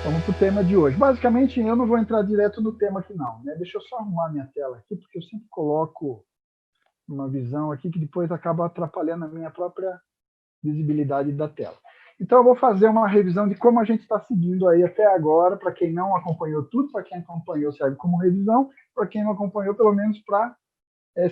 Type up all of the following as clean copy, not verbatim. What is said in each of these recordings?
Vamos para o tema de hoje. Basicamente, eu não vou entrar direto no tema aqui, não. Né? Deixa eu só arrumar minha tela aqui, porque eu sempre coloco uma visão aqui que depois acaba atrapalhando a minha própria visibilidade da tela. Então, eu vou fazer uma revisão de como a gente está seguindo aí até agora, para quem não acompanhou tudo, para quem acompanhou serve como revisão, para quem não acompanhou, pelo menos para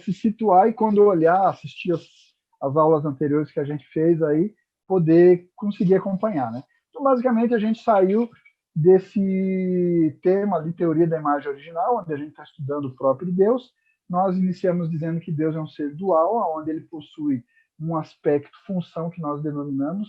se situar e quando olhar, assistir as aulas anteriores que a gente fez aí, poder conseguir acompanhar, né? Então, basicamente, a gente saiu desse tema de teoria da imagem original, onde a gente está estudando o próprio Deus. Nós iniciamos dizendo que Deus é um ser dual, onde ele possui um aspecto, função que nós denominamos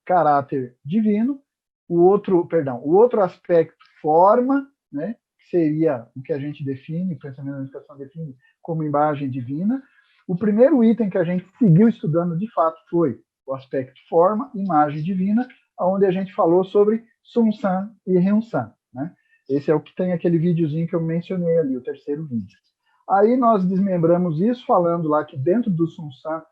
caráter divino, o outro aspecto, forma, né, que seria o que a gente define, o pensamento da unificação define como imagem divina. O primeiro item que a gente seguiu estudando, de fato, foi o aspecto forma, imagem divina, onde a gente falou sobre Sun-San e Ryun-San. Né? Esse é o que tem aquele videozinho que eu mencionei ali, o terceiro vídeo. Aí nós desmembramos isso, falando lá que dentro do Sun-San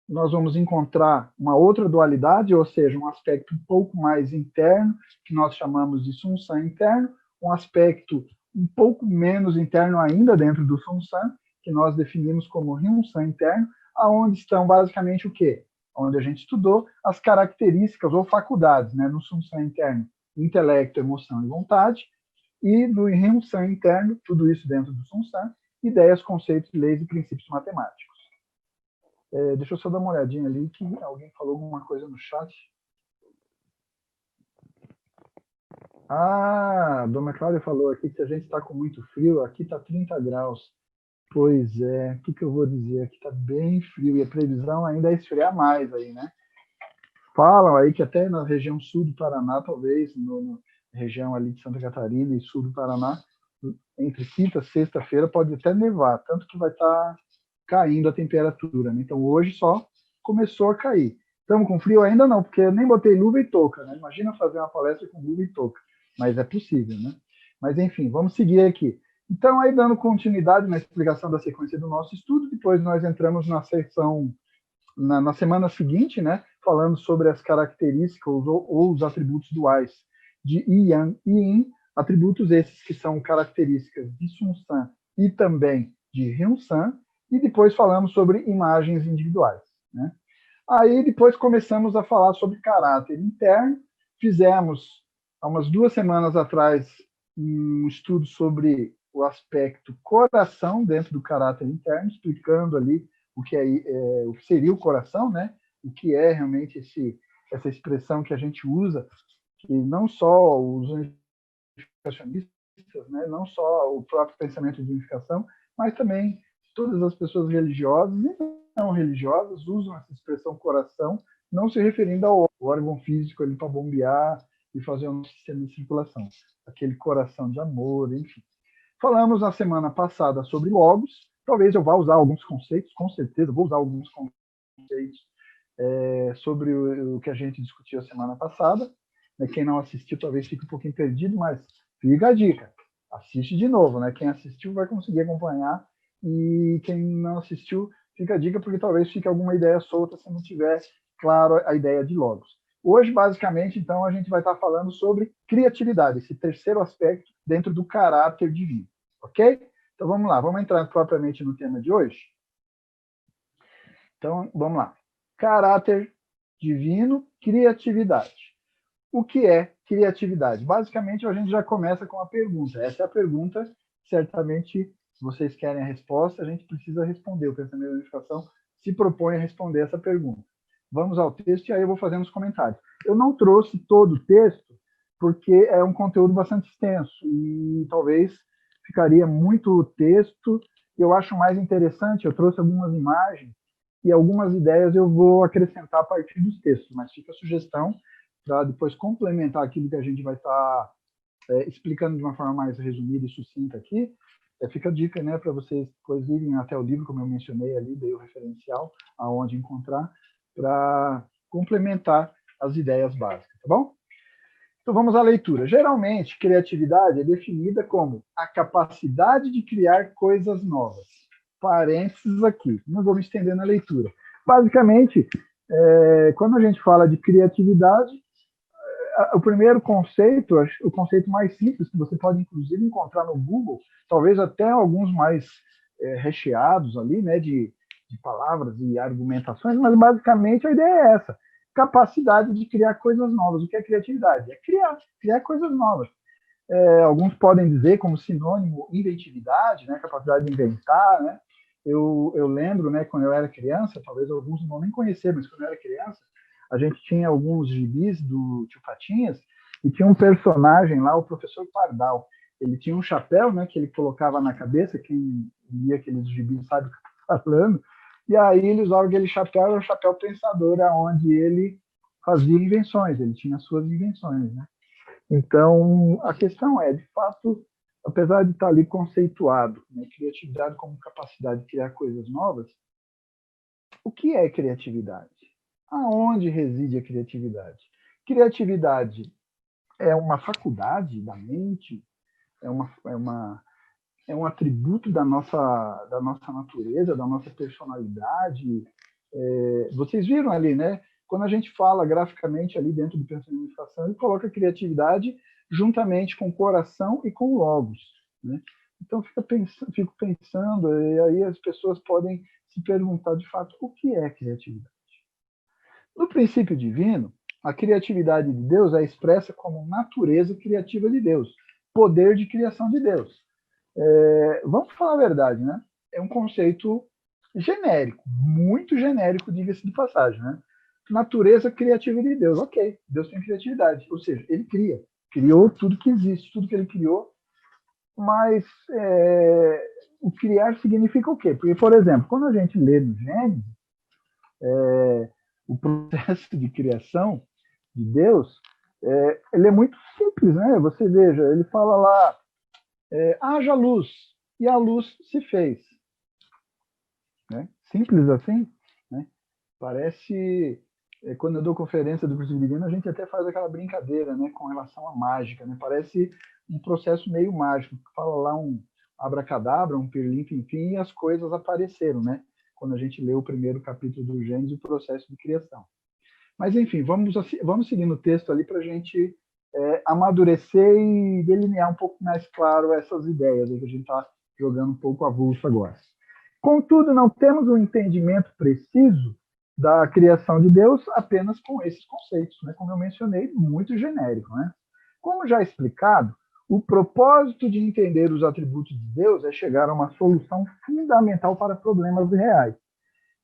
nós vamos encontrar uma outra dualidade, ou seja, um aspecto um pouco mais interno, que nós chamamos de Sun-San interno, um aspecto um pouco menos interno ainda dentro do Sun-San, que nós definimos como Ryun-San interno, aonde estão basicamente o quê? Onde a gente estudou as características ou faculdades, né, no Sun-San interno, intelecto, emoção e vontade, e no Ryun-San interno, tudo isso dentro do Sun-San, ideias, conceitos, leis e princípios matemáticos. Deixa eu só dar uma olhadinha ali, que alguém falou alguma coisa no chat. Ah, a dona Cláudia falou aqui que a gente está com muito frio, aqui está 30 graus. Pois é, o que eu vou dizer? Aqui está bem frio e a previsão ainda é esfriar mais aí, né? Falam aí que até na região sul do Paraná, talvez, na região ali de Santa Catarina e sul do Paraná, entre quinta e sexta-feira pode até nevar, tanto que vai estar caindo a temperatura. Né? Então hoje só começou a cair. Estamos com frio ainda não, porque eu nem botei luva e touca. Né? Imagina fazer uma palestra com luva e touca, mas é possível. Né? Mas enfim, vamos seguir aqui. Então, aí dando continuidade na explicação da sequência do nosso estudo, depois nós entramos na seção na semana seguinte, né, falando sobre as características ou os atributos duais de Yang e Yin, atributos esses que são características de Sun-San e também de Ryun-San, e depois falamos sobre imagens individuais. Né? Aí depois começamos a falar sobre caráter interno, fizemos, há umas 2 semanas atrás, um estudo sobre o aspecto coração dentro do caráter interno, explicando ali o que, o que seria o coração, né? O que é realmente essa expressão que a gente usa, que não só os unificacionistas, né? Não só o próprio pensamento de unificação, mas também todas as pessoas religiosas e não religiosas usam essa expressão coração, não se referindo ao órgão físico ali para bombear e fazer um sistema de circulação, aquele coração de amor, enfim. Falamos na semana passada sobre logos, talvez eu vá usar alguns conceitos, com certeza vou usar alguns conceitos sobre o que a gente discutiu a semana passada. Quem não assistiu talvez fique um pouquinho perdido, mas fica a dica, assiste de novo, né? Quem assistiu vai conseguir acompanhar e quem não assistiu, fica a dica porque talvez fique alguma ideia solta se não tiver claro a ideia de logos. Hoje, basicamente, então, a gente vai estar falando sobre criatividade, esse terceiro aspecto dentro do caráter divino, ok? Então, vamos lá, vamos entrar propriamente no tema de hoje? Então, vamos lá. Caráter divino, criatividade. O que é criatividade? Basicamente, a gente já começa com a pergunta. Essa é a pergunta, certamente, se vocês querem a resposta, a gente precisa responder. O pensamento da unificação se propõe a responder essa pergunta. Vamos ao texto e aí eu vou fazendo os comentários. Eu não trouxe todo o texto, porque é um conteúdo bastante extenso e talvez ficaria muito texto. Eu acho mais interessante, eu trouxe algumas imagens e algumas ideias eu vou acrescentar a partir dos textos, mas fica a sugestão para depois complementar aquilo que a gente vai estar explicando de uma forma mais resumida e sucinta aqui. Fica a dica, né, para vocês depois irem até o livro, como eu mencionei ali, dei o referencial aonde encontrar, para complementar as ideias básicas, tá bom? Então vamos à leitura. Geralmente, criatividade é definida como a capacidade de criar coisas novas. Parênteses aqui, não vou me estender na leitura. Basicamente, quando a gente fala de criatividade, o primeiro conceito, o conceito mais simples, que você pode inclusive encontrar no Google, talvez até alguns mais recheados ali, né, de palavras e argumentações, mas basicamente a ideia é essa: capacidade de criar coisas novas. O que é criatividade? É criar coisas novas. Alguns podem dizer como sinônimo inventividade, né, capacidade de inventar, né? Eu lembro, né, quando eu era criança, talvez alguns não vão nem conhecer, mas quando eu era criança, a gente tinha alguns gibis do Tio Patinhas e tinha um personagem lá, o professor Pardal. Ele tinha um chapéu, né, que ele colocava na cabeça, quem lia aqueles gibis sabe o que eu estou falando, e aí ele usava aquele chapéu, era um chapéu pensador, onde ele fazia invenções, ele tinha suas invenções, né? Então, a questão é, de fato, apesar de estar ali conceituado, né, criatividade como capacidade de criar coisas novas, o que é criatividade? Aonde reside a criatividade? Criatividade é uma faculdade da mente? É um atributo da nossa natureza, da nossa personalidade? Vocês viram ali, né? Quando a gente fala graficamente ali dentro do pensamento de unificação, ele coloca a criatividade juntamente com o coração e com o logos, né? Então, fico pensando, e aí as pessoas podem se perguntar, de fato, o que é criatividade? No princípio divino, a criatividade de Deus é expressa como natureza criativa de Deus, poder de criação de Deus. Vamos falar a verdade, né? É um conceito genérico, muito genérico, diga-se de passagem, né? Natureza criativa de Deus, ok, Deus tem criatividade, ou seja, ele criou tudo que existe, tudo que ele criou, mas o criar significa o quê? Porque, por exemplo, quando a gente lê no Gênesis, o processo de criação de Deus, ele é muito simples, né? Você veja, ele fala lá, haja luz, e a luz se fez. Né? Simples assim, né? Parece, quando eu dou conferência do princípio divino, a gente até faz aquela brincadeira, né, com relação à mágica, né? Parece um processo meio mágico. Fala lá um abracadabra, um pirlim-pim-pim, e as coisas apareceram, né? Quando a gente lê o primeiro capítulo do Gênesis, o processo de criação. Mas, enfim, vamos seguindo o texto ali para a gente amadurecer e delinear um pouco mais claro essas ideias aí que a gente está jogando um pouco avulso agora. Contudo, não temos um entendimento preciso da criação de Deus apenas com esses conceitos, né? Como eu mencionei, muito genérico, né? Como já explicado, o propósito de entender os atributos de Deus é chegar a uma solução fundamental para problemas reais.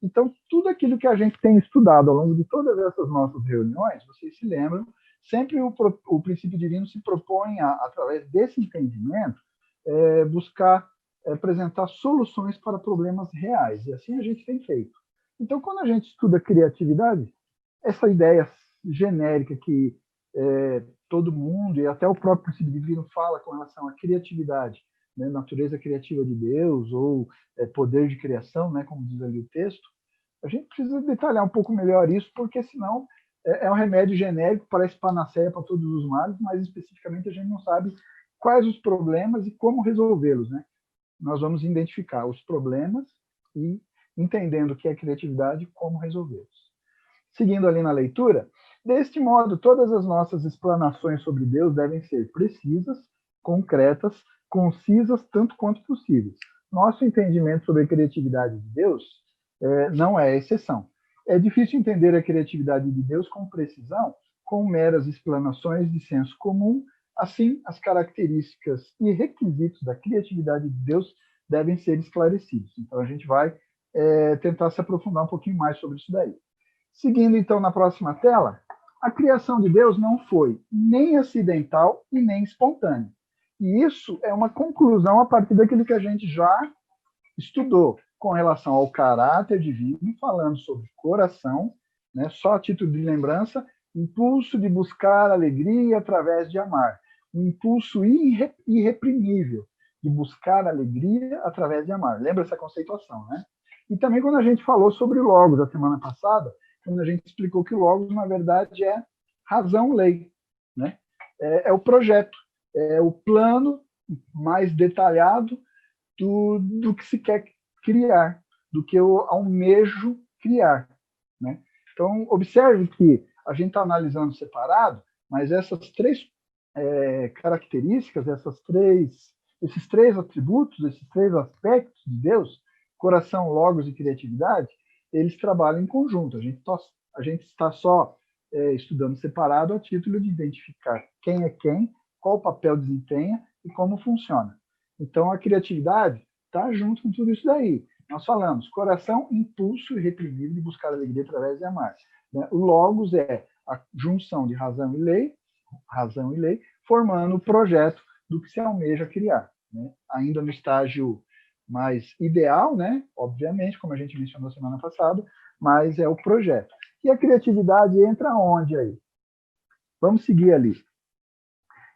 Então, tudo aquilo que a gente tem estudado ao longo de todas essas nossas reuniões, vocês se lembram, sempre o princípio divino se propõe, através desse entendimento, buscar apresentar soluções para problemas reais. E assim a gente tem feito. Então, quando a gente estuda criatividade, essa ideia genérica que todo mundo, e até o próprio princípio divino fala com relação à criatividade, né, natureza criativa de Deus, ou poder de criação, né, como diz ali o texto, a gente precisa detalhar um pouco melhor isso, porque senão um remédio genérico, parece panaceia para todos os males, mas especificamente a gente não sabe quais os problemas e como resolvê-los, né? Nós vamos identificar os problemas e, entendendo o que é criatividade, como resolvê-los. Seguindo ali na leitura, deste modo, todas as nossas explanações sobre Deus devem ser precisas, concretas, concisas, tanto quanto possíveis. Nosso entendimento sobre a criatividade de Deus não é exceção. É difícil entender a criatividade de Deus com precisão, com meras explanações de senso comum. Assim, as características e requisitos da criatividade de Deus devem ser esclarecidos. Então, a gente vai tentar se aprofundar um pouquinho mais sobre isso daí. Seguindo, então, na próxima tela, a criação de Deus não foi nem acidental e nem espontânea. E isso é uma conclusão a partir daquilo que a gente já estudou com relação ao caráter divino, falando sobre coração, né, só a título de lembrança, impulso de buscar alegria através de amar. Um impulso irreprimível de buscar alegria através de amar. Lembra essa conceituação, né? E também quando a gente falou sobre Logos, a semana passada, quando a gente explicou que Logos, na verdade, é razão-lei, né? É o projeto, é o plano mais detalhado do que se quer criar, do que eu almejo criar, né? Então, observe que a gente está analisando separado, Mas essas três características, esses três atributos, esses três aspectos de Deus, coração, logos e criatividade, eles trabalham em conjunto. A gente está só estudando separado a título de identificar quem é quem, qual papel desempenha e como funciona. Então, a criatividade está junto com tudo isso daí. Nós falamos coração, impulso irreprimível de buscar alegria através de amar. O logos é a junção de razão e lei, formando o projeto do que se almeja criar. Né? Ainda no estágio mais ideal, né? Obviamente, como a gente mencionou semana passada, mas é o projeto. E a criatividade entra onde aí? Vamos seguir ali.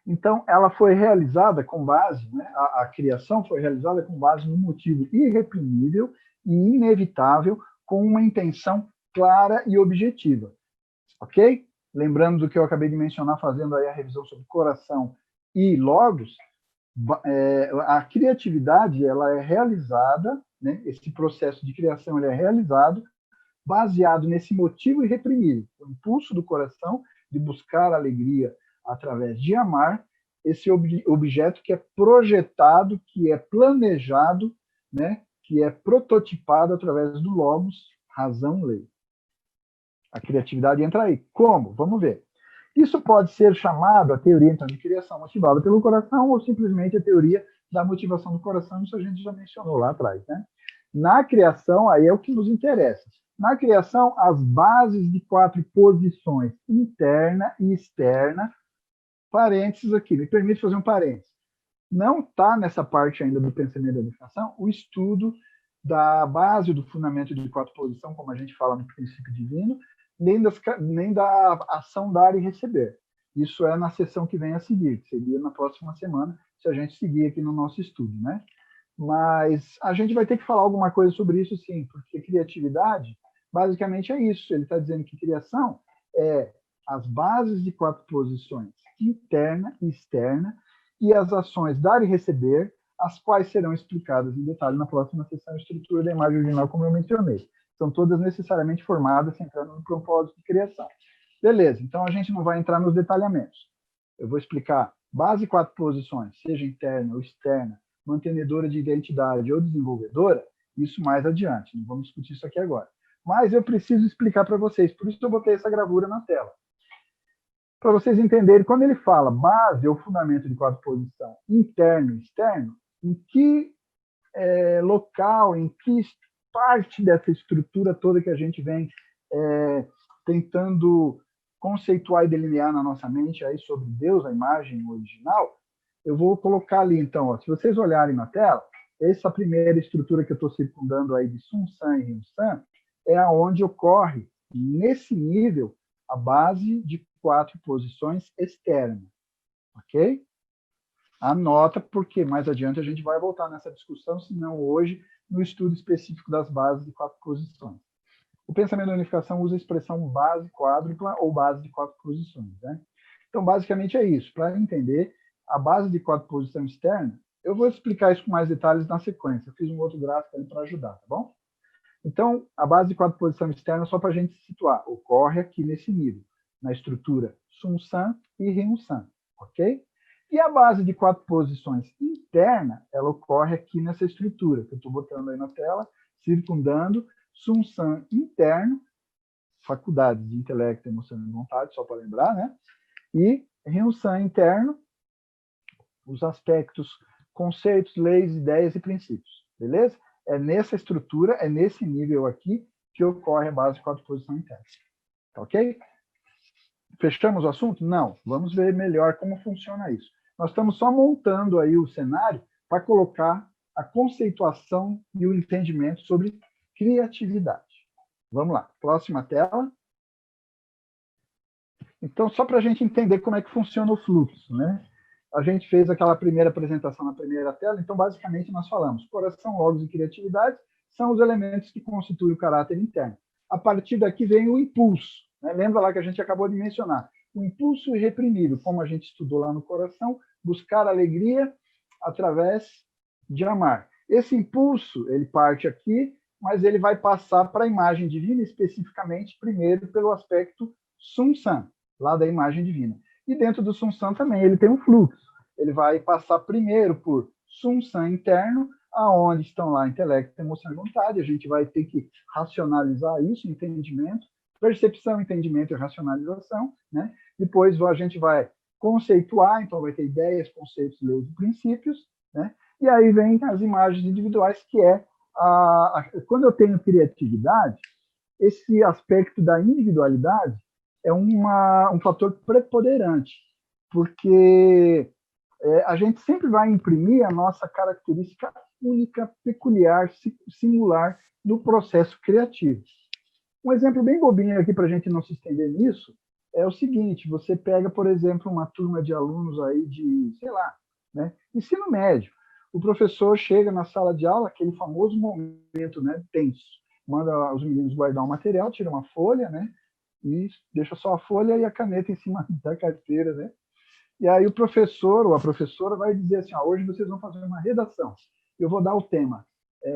Então, ela foi realizada com base, né, a criação foi realizada com base no motivo irreprimível e inevitável, com uma intenção clara e objetiva. Ok? Lembrando do que eu acabei de mencionar, fazendo aí a revisão sobre coração e logos, a criatividade ela é realizada, né, esse processo de criação ele é realizado baseado nesse motivo irreprimível, o impulso do coração de buscar alegria através de amar, esse objeto que é projetado, que é planejado, né, que é prototipado através do logos, razão, lei. A criatividade entra aí. Como? Vamos ver. Isso pode ser chamado a teoria então, de criação motivada pelo coração ou simplesmente a teoria da motivação do coração, isso a gente já mencionou lá atrás. Né? Na criação, aí é o que nos interessa. Na criação, as bases de 4 posições, interna e externa, parênteses aqui, me permite fazer um parênteses. Não está nessa parte ainda do pensamento da unificação o estudo da base do fundamento de 4 posições, como a gente fala no princípio divino, nem da ação dar e receber. Isso é na sessão que vem a seguir, que seria na próxima semana, se a gente seguir aqui no nosso estudo, né? Mas a gente vai ter que falar alguma coisa sobre isso, sim, porque criatividade, basicamente, é isso. Ele está dizendo que criação é as bases de 4 posições, interna e externa, e as ações dar e receber, as quais serão explicadas em detalhe na próxima sessão, estrutura da imagem original, como eu mencionei. São todas necessariamente formadas centrando no propósito de criação. Beleza, então a gente não vai entrar nos detalhamentos. Eu vou explicar base 4 posições, seja interna ou externa, mantenedora de identidade ou desenvolvedora, isso mais adiante. Não vamos discutir isso aqui agora. Mas eu preciso explicar para vocês, por isso eu botei essa gravura na tela. Para vocês entenderem, quando ele fala base ou fundamento de 4 posições, interno e externo, em que local, em que parte dessa estrutura toda que a gente vem tentando conceituar e delinear na nossa mente aí sobre Deus, a imagem original, eu vou colocar ali, então, ó, se vocês olharem na tela, essa primeira estrutura que eu estou circundando aí de Sun San e Rim San é aonde ocorre, nesse nível, a base de 4 posições externas, ok? Anota, porque mais adiante a gente vai voltar nessa discussão, se não hoje, no estudo específico das bases de 4 posições. O pensamento da unificação usa a expressão base quádrupla ou base de 4 posições. Né? Então, basicamente é isso. Para entender a base de 4 posições externa, eu vou explicar isso com mais detalhes na sequência. Eu fiz um outro gráfico ali para ajudar, tá bom? Então, a base de 4 posições externa, só para a gente se situar, ocorre aqui nesse nível, na estrutura Sun San e Rim San, ok? E a base de 4 posições interna, ela ocorre aqui nessa estrutura, que eu estou botando aí na tela, circundando Sun San interno, faculdades de intelecto, emoção e vontade, só para lembrar, né? E Rim San interno, os aspectos, conceitos, leis, ideias e princípios, beleza? É nessa estrutura, é nesse nível aqui que ocorre a base de 4 posições internas. Tá ok? Fechamos o assunto? Não. Vamos ver melhor como funciona isso. Nós estamos só montando aí o cenário para colocar a conceituação e o entendimento sobre criatividade. Vamos lá. Próxima tela. Então, só para a gente entender como é que funciona o fluxo, né? A gente fez aquela primeira apresentação na primeira tela, então, basicamente, nós falamos coração, logos e criatividade são os elementos que constituem o caráter interno. A partir daqui vem o impulso. Né? Lembra lá que a gente acabou de mencionar. O impulso irreprimível, como a gente estudou lá no coração, buscar alegria através de amar. Esse impulso, ele parte aqui, mas ele vai passar para a imagem divina, especificamente, primeiro, pelo aspecto Sun San, lá da imagem divina. E dentro do Sum-Sam também ele tem um fluxo. Ele vai passar primeiro por Sum-Sam interno, aonde estão lá intelecto, emoção e vontade. A gente vai ter que racionalizar isso, entendimento, percepção, entendimento e racionalização, né? Depois a gente vai conceituar, então vai ter ideias, conceitos, leis e princípios, né? E aí vem as imagens individuais, que é quando eu tenho criatividade, esse aspecto da individualidade é um fator preponderante, porque a gente sempre vai imprimir a nossa característica única, peculiar, singular do processo criativo. Um exemplo bem bobinho aqui para a gente não se estender nisso é o seguinte: você pega, por exemplo, uma turma de alunos aí de, sei lá, né, ensino médio. O professor chega na sala de aula, aquele famoso momento, né, tenso. Manda os meninos guardar o material, tira uma folha, né, e deixa só a folha e a caneta em cima da carteira, né? E aí o professor ou a professora vai dizer assim: hoje vocês vão fazer uma redação. Eu vou dar o tema.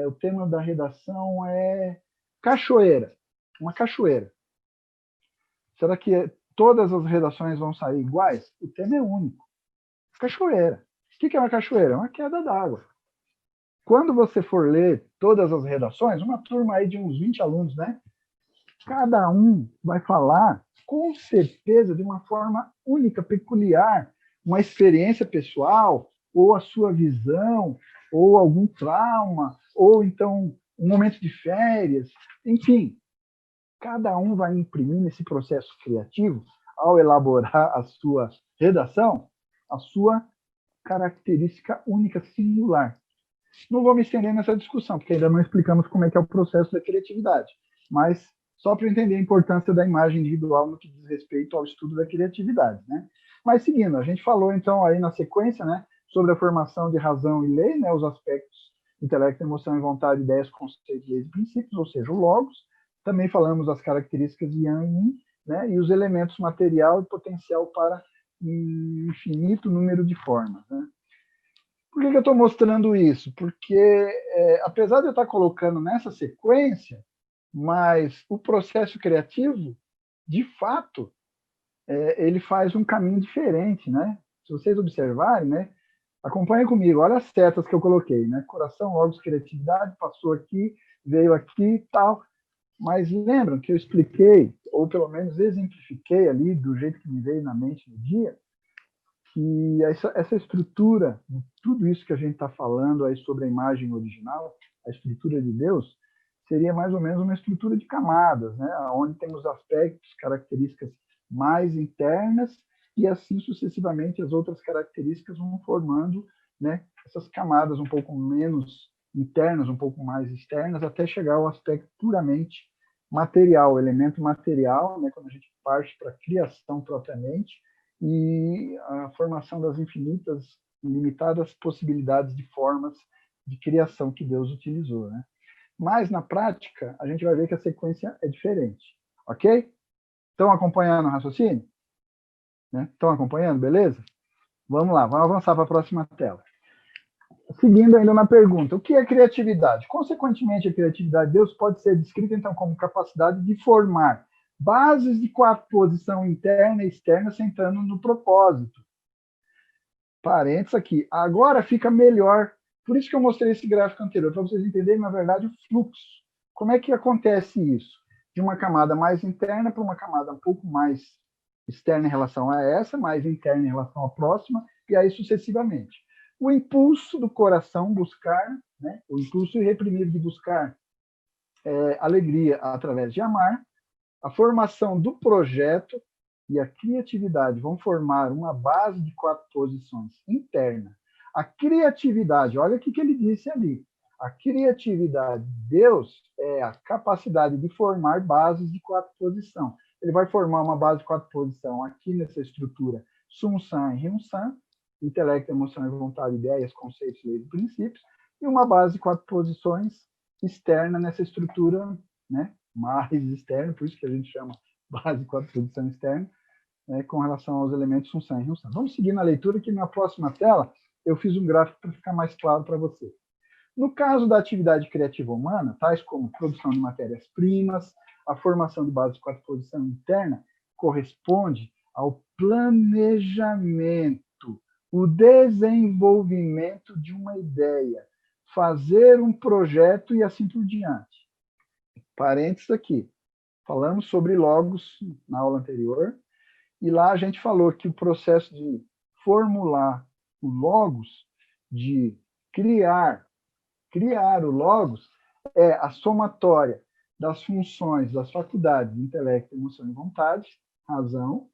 O tema da redação é cachoeira. Uma cachoeira. Será que todas as redações vão sair iguais? O tema é único. Cachoeira. O que é uma cachoeira? É uma queda d'água. Quando você for ler todas as redações, uma turma aí de uns 20 alunos, né? Cada um vai falar, com certeza, de uma forma única, peculiar, uma experiência pessoal, ou a sua visão, ou algum trauma, ou então um momento de férias, enfim. Cada um vai imprimir nesse processo criativo, ao elaborar a sua redação, a sua característica única, singular. Não vou me estender nessa discussão, porque ainda não explicamos como é que é o processo da criatividade, mas só para entender a importância da imagem individual no que diz respeito ao estudo da criatividade, né? Mas seguindo, a gente falou então aí na sequência, né, sobre a formação de razão e lei, né, os aspectos intelecto, emoção e vontade, ideias, conceitos, leis e princípios, ou seja, o logos. Também falamos das características de Yang e Yin, né, e os elementos material e potencial para um infinito número de formas, né? Por que eu estou mostrando isso? Porque, apesar de eu estar colocando nessa sequência, mas o processo criativo, de fato, ele faz um caminho diferente, né? Se vocês observarem, né? Acompanhem comigo, olha as setas que eu coloquei, né? Coração, logos, criatividade, passou aqui, veio aqui e tal. Mas lembram que eu expliquei, ou pelo menos exemplifiquei ali, do jeito que me veio na mente no dia, que essa estrutura, tudo isso que a gente está falando aí sobre a imagem original, a estrutura de Deus, seria mais ou menos uma estrutura de camadas, né? Onde temos aspectos, características mais internas e assim sucessivamente as outras características vão formando, né, essas camadas um pouco menos internas, um pouco mais externas, até chegar ao aspecto puramente material, elemento material, né, quando a gente parte para a criação propriamente, e a formação das infinitas, ilimitadas possibilidades de formas de criação que Deus utilizou, né? Mas, na prática, a gente vai ver que a sequência é diferente, ok? Estão acompanhando o raciocínio? Né? Estão acompanhando, beleza? Vamos lá, vamos avançar para a próxima tela. Seguindo ainda na pergunta, o que é criatividade? Consequentemente, a criatividade de Deus pode ser descrita, então, como capacidade de formar bases de posição interna e externa, centrando no propósito. Parênteses aqui. Agora fica melhor. Por isso que eu mostrei esse gráfico anterior, para vocês entenderem, na verdade, o fluxo. Como é que acontece isso? De uma camada mais interna para uma camada um pouco mais externa em relação a essa, mais interna em relação à próxima, e aí sucessivamente. O impulso do coração buscar, né, o impulso irreprimido de buscar alegria através de amar, a formação do projeto e a criatividade vão formar uma base de 4 posições interna. A criatividade, olha o que ele disse ali. A criatividade de Deus é a capacidade de formar bases de 4 posições. Ele vai formar uma base de 4 posições aqui nessa estrutura Sum-Sam e Ryun-Sam, intelecto, emoção e vontade, ideias, conceitos, leis e princípios, e uma base de 4 posições externa nessa estrutura, né, mais externa, por isso que a gente chama base de 4 posições externa, né, com relação aos elementos Sum-Sam e Ryun-Sam. Vamos seguir na leitura, que na próxima tela eu fiz um gráfico para ficar mais claro para você. No caso da atividade criativa humana, tais como produção de matérias-primas, a formação de base de 4 posição interna corresponde ao planejamento, o desenvolvimento de uma ideia, fazer um projeto e assim por diante. Parênteses aqui. Falamos sobre logos na aula anterior, e lá a gente falou que o processo de formular o logos, de criar o logos, é a somatória das funções das faculdades de intelecto, emoção e vontade, razão,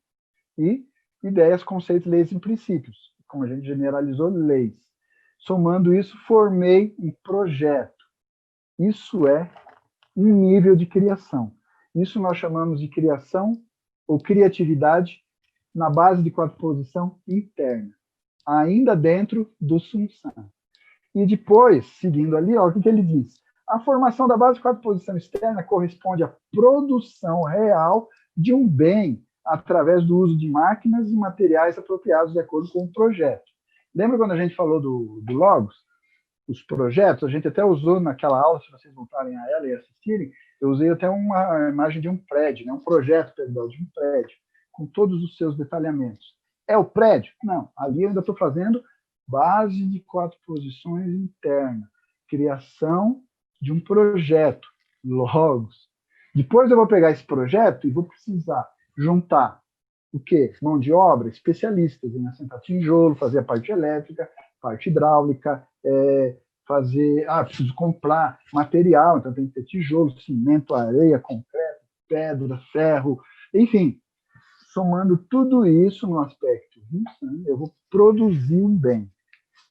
e ideias, conceitos, leis e princípios, como a gente generalizou, leis. Somando isso, formei um projeto. Isso é um nível de criação. Isso nós chamamos de criação ou criatividade na base de quadriposição interna, ainda dentro do Sun San. E depois, seguindo ali, ó, o que ele diz? A formação da base de quadriposição externa corresponde à produção real de um bem através do uso de máquinas e materiais apropriados de acordo com o projeto. Lembra quando a gente falou do Logos? Os projetos, a gente até usou naquela aula, se vocês voltarem a ela e assistirem, eu usei até uma imagem de um prédio, né? Um projeto, perdão, de um prédio, com todos os seus detalhamentos. É o prédio? Não, ali eu ainda estou fazendo base de quadriposições interna, criação de um projeto, logos. Depois eu vou pegar esse projeto e vou precisar juntar o quê? Mão de obra, especialistas em assentar tijolo, fazer a parte elétrica, parte hidráulica, preciso comprar material, então tem que ter tijolo, cimento, areia, concreto, pedra, ferro, enfim, somando tudo isso no aspecto eu vou produzir um bem.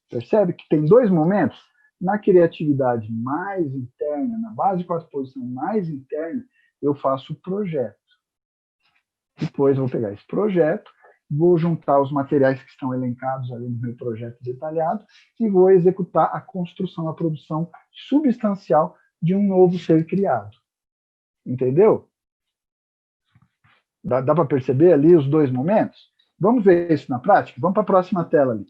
Percebe que tem dois momentos? Na criatividade mais interna, na base de quadriposição mais interna, eu faço o projeto. Depois eu vou pegar esse projeto, vou juntar os materiais que estão elencados ali no meu projeto detalhado e vou executar a construção, a produção substancial de um novo ser criado. Entendeu? Dá para perceber ali os dois momentos? Vamos ver isso na prática? Vamos para a próxima tela ali.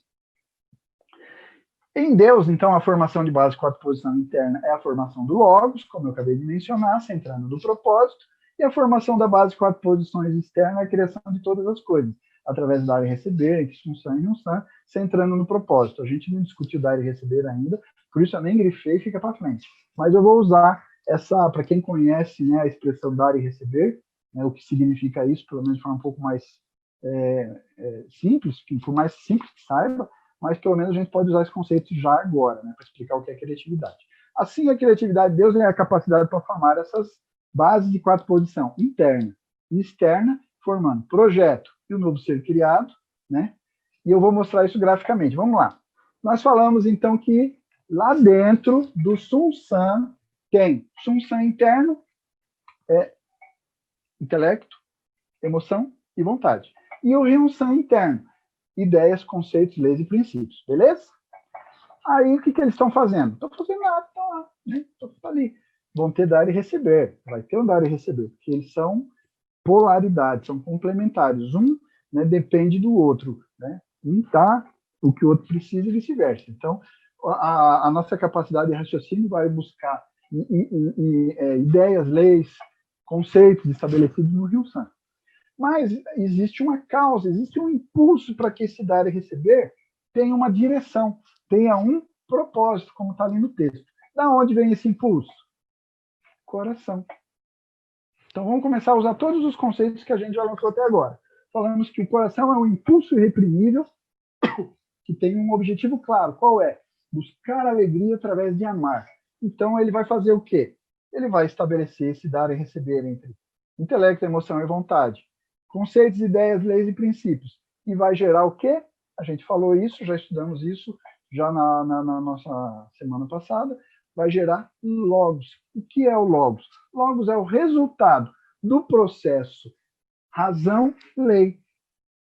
Em Deus, então, a formação de base de quadriposição interna é a formação do logos, como eu acabei de mencionar, centrando no propósito, e a formação da base de quadriposições externa é a criação de todas as coisas, através do dar e receber, entre função e função, centrando no propósito. A gente não discutiu dar e receber ainda, por isso eu nem grifei, fica para frente. Mas eu vou usar essa, para quem conhece, né, a expressão dar e receber, né, o que significa isso, pelo menos de forma um pouco mais simples, por mais simples que saiba, mas pelo menos a gente pode usar esse conceito já agora, né, para explicar o que é criatividade. Assim, a criatividade de Deus é a capacidade para formar essas bases de quadriposição interna e externa, formando projeto e o novo ser criado, né? E eu vou mostrar isso graficamente. Vamos lá. Nós falamos, então, que lá dentro do Sun San tem Sun San interno, intelecto, emoção e vontade. E o Ryun San interno, ideias, conceitos, leis e princípios. Beleza? Aí, o que eles estão fazendo? Estão fazendo nada, estão lá, né? Estão ali. Vão ter dar e receber. Vai ter um dar e receber, porque eles são polaridades, são complementares. Um, né, depende do outro. Né? Um dá o que o outro precisa e vice-versa. Então, a nossa capacidade de raciocínio vai buscar ideias, leis, conceitos estabelecidos no Rio San. Mas existe uma causa, existe um impulso para que esse dar e receber tenha uma direção, tenha um propósito, como está ali no texto. Da onde vem esse impulso? Coração. Então vamos começar a usar todos os conceitos que a gente já lançou até agora. Falamos que o coração é um impulso irreprimível que tem um objetivo claro. Qual é? Buscar alegria através de amar. Então ele vai fazer o quê? Ele vai estabelecer esse dar e receber entre intelecto, emoção e vontade. Conceitos, ideias, leis e princípios. E vai gerar o quê? A gente falou isso, já estudamos isso já na nossa semana passada. Vai gerar logos. O que é o logos? Logos é o resultado do processo razão-lei.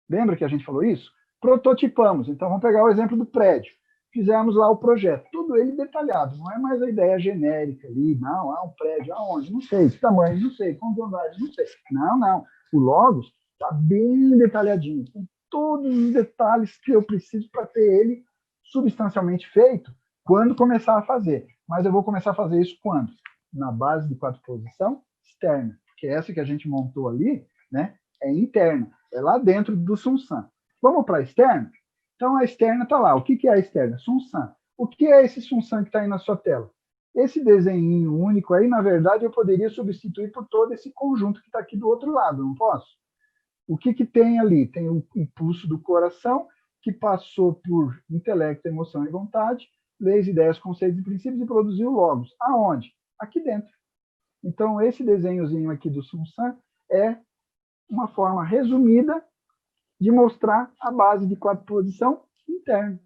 Lembra que a gente falou isso? Prototipamos. Então, vamos pegar o exemplo do prédio. Fizemos lá o projeto, tudo ele detalhado, não é mais a ideia genérica ali, não, um prédio, aonde? Não sei, que tamanho, não sei, quantos andares, não sei. Não. O logos está bem detalhadinho, com todos os detalhes que eu preciso para ter ele substancialmente feito quando começar a fazer. Mas eu vou começar a fazer isso quando? Na base de quadriposição externa, que é essa que a gente montou ali, né, é interna. É lá dentro do Sunsan. Vamos para a externa? Então, a externa está lá. O que é a externa? Sunsan. O que é esse Sunsan que está aí na sua tela? Esse desenho único aí, na verdade, eu poderia substituir por todo esse conjunto que está aqui do outro lado, não posso? O que tem ali? Tem o impulso do coração, que passou por intelecto, emoção e vontade, leis, ideias, conceitos e princípios e produziu logos. Aonde? Aqui dentro. Então, esse desenhozinho aqui do Sunsan é uma forma resumida de mostrar a base de quatro posição interna.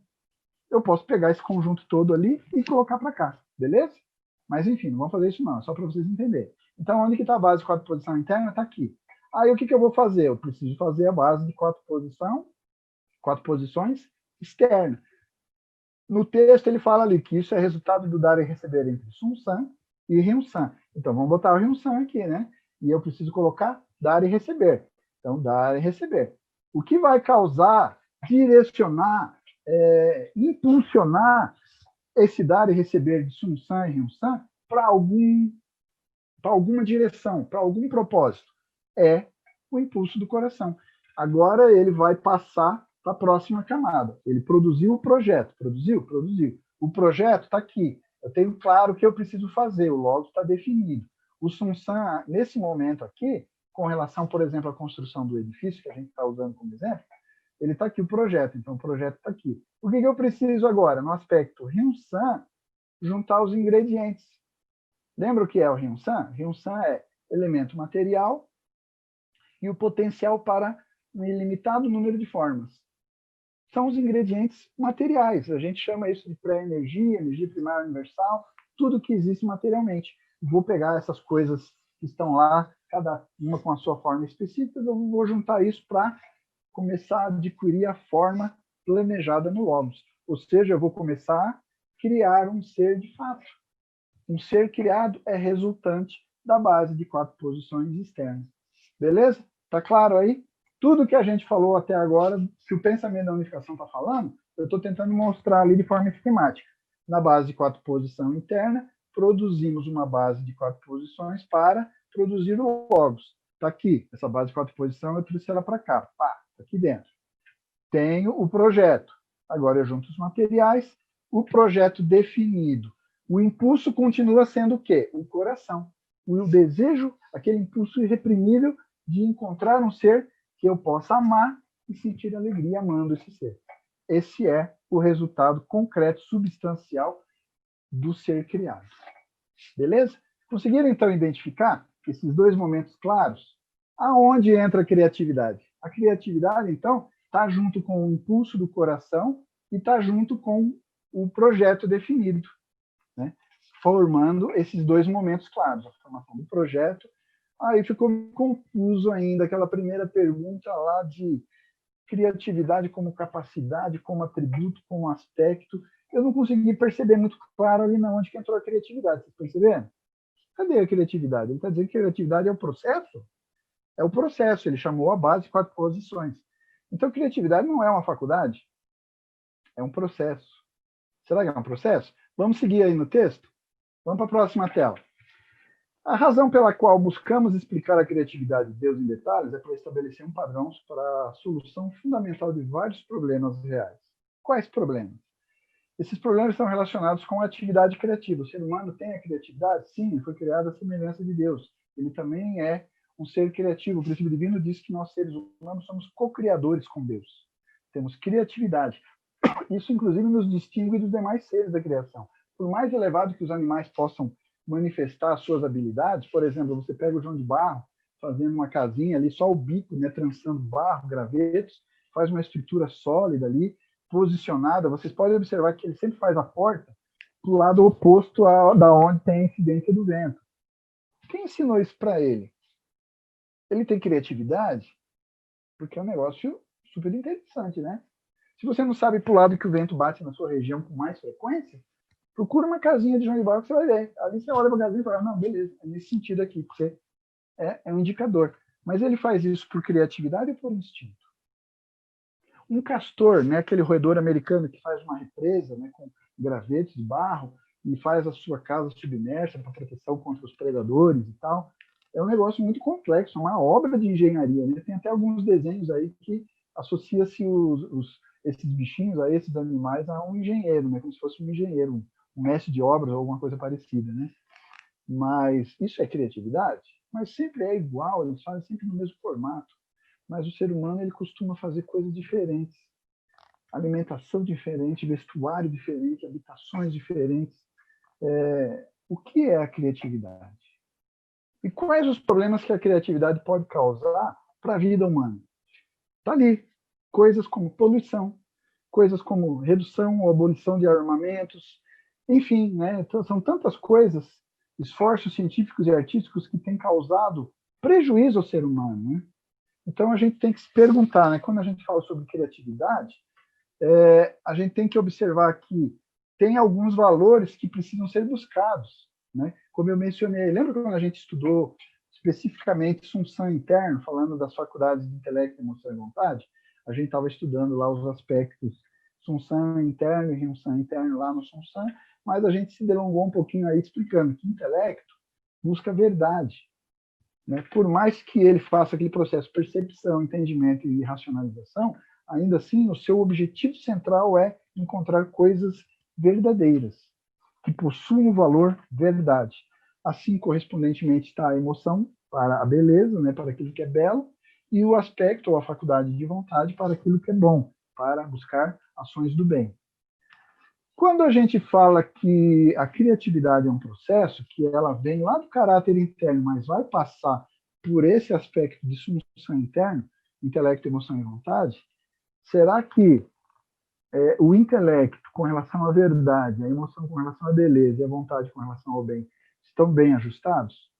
Eu posso pegar esse conjunto todo ali e colocar para cá, beleza? Mas, enfim, não vamos fazer isso não, é só para vocês entenderem. Então, onde que está a base de quatro posição interna? Está aqui. Aí, o que eu vou fazer? Eu preciso fazer a base de quatro posições externa. No texto, ele fala ali que isso é resultado do dar e receber entre Sunsan e Ryunsan. Então, vamos botar o Ryunsan aqui, né? E eu preciso colocar dar e receber. Então, dar e receber. O que vai causar, direcionar, impulsionar esse dar e receber de Sunsan e Ryunsan para alguma direção, para algum propósito? É o impulso do coração. Agora ele vai passar para a próxima camada. Ele produziu o projeto. Produziu? Produziu. O projeto está aqui. Eu tenho claro o que eu preciso fazer. O logos está definido. O Sunsan, nesse momento aqui, com relação, por exemplo, à construção do edifício, que a gente está usando como exemplo, ele está aqui o projeto. Então, o projeto está aqui. O que eu preciso agora? No aspecto Ryunsan, juntar os ingredientes. Lembra o que é o Ryunsan? Ryunsan é elemento material e o potencial para um ilimitado número de formas. São os ingredientes materiais. A gente chama isso de pré-energia, energia primária universal, tudo que existe materialmente. Vou pegar essas coisas que estão lá, cada uma com a sua forma específica, eu vou juntar isso para começar a adquirir a forma planejada no logos. Ou seja, eu vou começar a criar um ser de fato. Um ser criado é resultante da base de quatro posições externas. Beleza? Tá claro aí? Tudo que a gente falou até agora, que o pensamento da unificação está falando, eu estou tentando mostrar ali de forma esquemática. Na base de quatro posição interna, produzimos uma base de quatro posições para produzir o logos. Está aqui, essa base de quatro posição, eu trouxe ela para cá. Pá, tá aqui dentro. Tenho o projeto. Agora eu junto os materiais, o projeto definido. O impulso continua sendo o quê? O coração. O desejo, aquele impulso irreprimível de encontrar um ser que eu possa amar e sentir alegria amando esse ser. Esse é o resultado concreto, substancial do ser criado. Beleza? Conseguiram, então, identificar esses dois momentos claros? Aonde entra a criatividade? A criatividade, então, está junto com o impulso do coração e está junto com o projeto definido, né? Formando esses dois momentos claros, a formação do projeto. Aí ficou confuso ainda aquela primeira pergunta lá de criatividade como capacidade, como atributo, como aspecto. Eu não consegui perceber muito claro ali na onde que entrou a criatividade. Vocês perceberam? Cadê a criatividade? Ele está dizendo que a criatividade é o processo? É o processo. Ele chamou a base de quatro posições. Então, criatividade não é uma faculdade, é um processo. Será que é um processo? Vamos seguir aí no texto? Vamos para a próxima tela. A razão pela qual buscamos explicar a criatividade de Deus em detalhes é para estabelecer um padrão para a solução fundamental de vários problemas reais. Quais problemas? Esses problemas estão relacionados com a atividade criativa. O ser humano tem a criatividade? Sim, ele foi criado à semelhança de Deus. Ele também é um ser criativo. O princípio divino diz que nós, seres humanos, somos co-criadores com Deus. Temos criatividade. Isso, inclusive, nos distingue dos demais seres da criação. Por mais elevado que os animais possam manifestar as suas habilidades, por exemplo, você pega o João de Barro, fazendo uma casinha ali, só o bico, né, trançando barro, gravetos, faz uma estrutura sólida ali, posicionada. Vocês podem observar que ele sempre faz a porta para o lado oposto da onde tem a incidência do vento. Quem ensinou isso para ele? Ele tem criatividade? Porque é um negócio super interessante, né? Se você não sabe para o lado que o vento bate na sua região com mais frequência, procura uma casinha de João de Barro que você vai ver. Ali você olha para a casinha e fala, não, beleza, é nesse sentido aqui, porque é um indicador. Mas ele faz isso por criatividade ou por instinto? Um castor, né, aquele roedor americano que faz uma represa, né, com gravetos de barro e faz a sua casa submersa para proteção contra os predadores e tal, é um negócio muito complexo, é uma obra de engenharia, né? Tem até alguns desenhos aí que associa-se esses bichinhos, a esses animais, a um engenheiro, né? Como se fosse um engenheiro, um mestre de obras ou alguma coisa parecida, né? Mas isso é criatividade? Mas sempre é igual, eles fazem sempre no mesmo formato. Mas o ser humano, ele costuma fazer coisas diferentes. Alimentação diferente, vestuário diferente, habitações diferentes. O que é a criatividade? E quais os problemas que a criatividade pode causar para a vida humana? Está ali. Coisas como poluição, coisas como redução ou abolição de armamentos, enfim, né? Então, são tantas coisas, esforços científicos e artísticos que têm causado prejuízo ao ser humano, né? Então, a gente tem que se perguntar, né? Quando a gente fala sobre criatividade, a gente tem que observar que tem alguns valores que precisam ser buscados, né? Como eu mencionei, lembra quando a gente estudou especificamente Sun Tzu interno, falando das faculdades de intelecto, emoção e vontade? A gente estava estudando lá os aspectos Sun Tzu interno e Hyun Tzu interno lá no Sun Tzu, mas a gente se delongou um pouquinho aí explicando que intelecto busca verdade, né? Por mais que ele faça aquele processo de percepção, entendimento e racionalização, ainda assim, o seu objetivo central é encontrar coisas verdadeiras, que possuam o valor verdade. Assim, correspondentemente, está a emoção para a beleza, né, para aquilo que é belo, e o aspecto ou a faculdade de vontade para aquilo que é bom, para buscar ações do bem. Quando a gente fala que a criatividade é um processo, que ela vem lá do caráter interno, mas vai passar por esse aspecto de solução interno, intelecto, emoção e vontade, será que o intelecto com relação à verdade, a emoção com relação à beleza e a vontade com relação ao bem estão bem ajustados?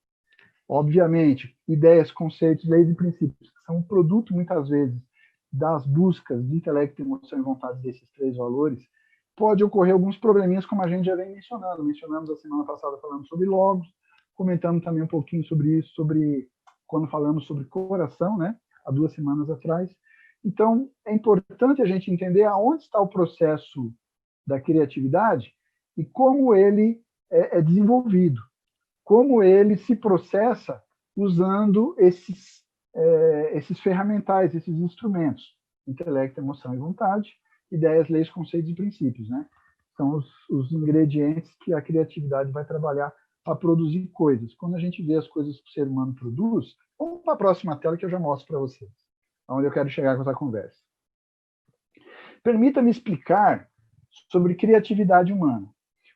Obviamente, ideias, conceitos, leis e princípios, que são um produto, muitas vezes, das buscas de intelecto, emoção e vontade desses três valores, pode ocorrer alguns probleminhas, como a gente já vem mencionando. Mencionamos a semana passada falando sobre logos, comentamos também um pouquinho sobre isso, quando falamos sobre coração, né? Há 2 semanas atrás. Então, é importante a gente entender aonde está o processo da criatividade e como ele é desenvolvido, como ele se processa usando esses ferramentais, esses instrumentos, intelecto, emoção e vontade, ideias, leis, conceitos e princípios, né? São os ingredientes que a criatividade vai trabalhar para produzir coisas. Quando a gente vê as coisas que o ser humano produz, vamos para a próxima tela que eu já mostro para vocês, onde eu quero chegar com essa conversa. Permita-me explicar sobre criatividade humana.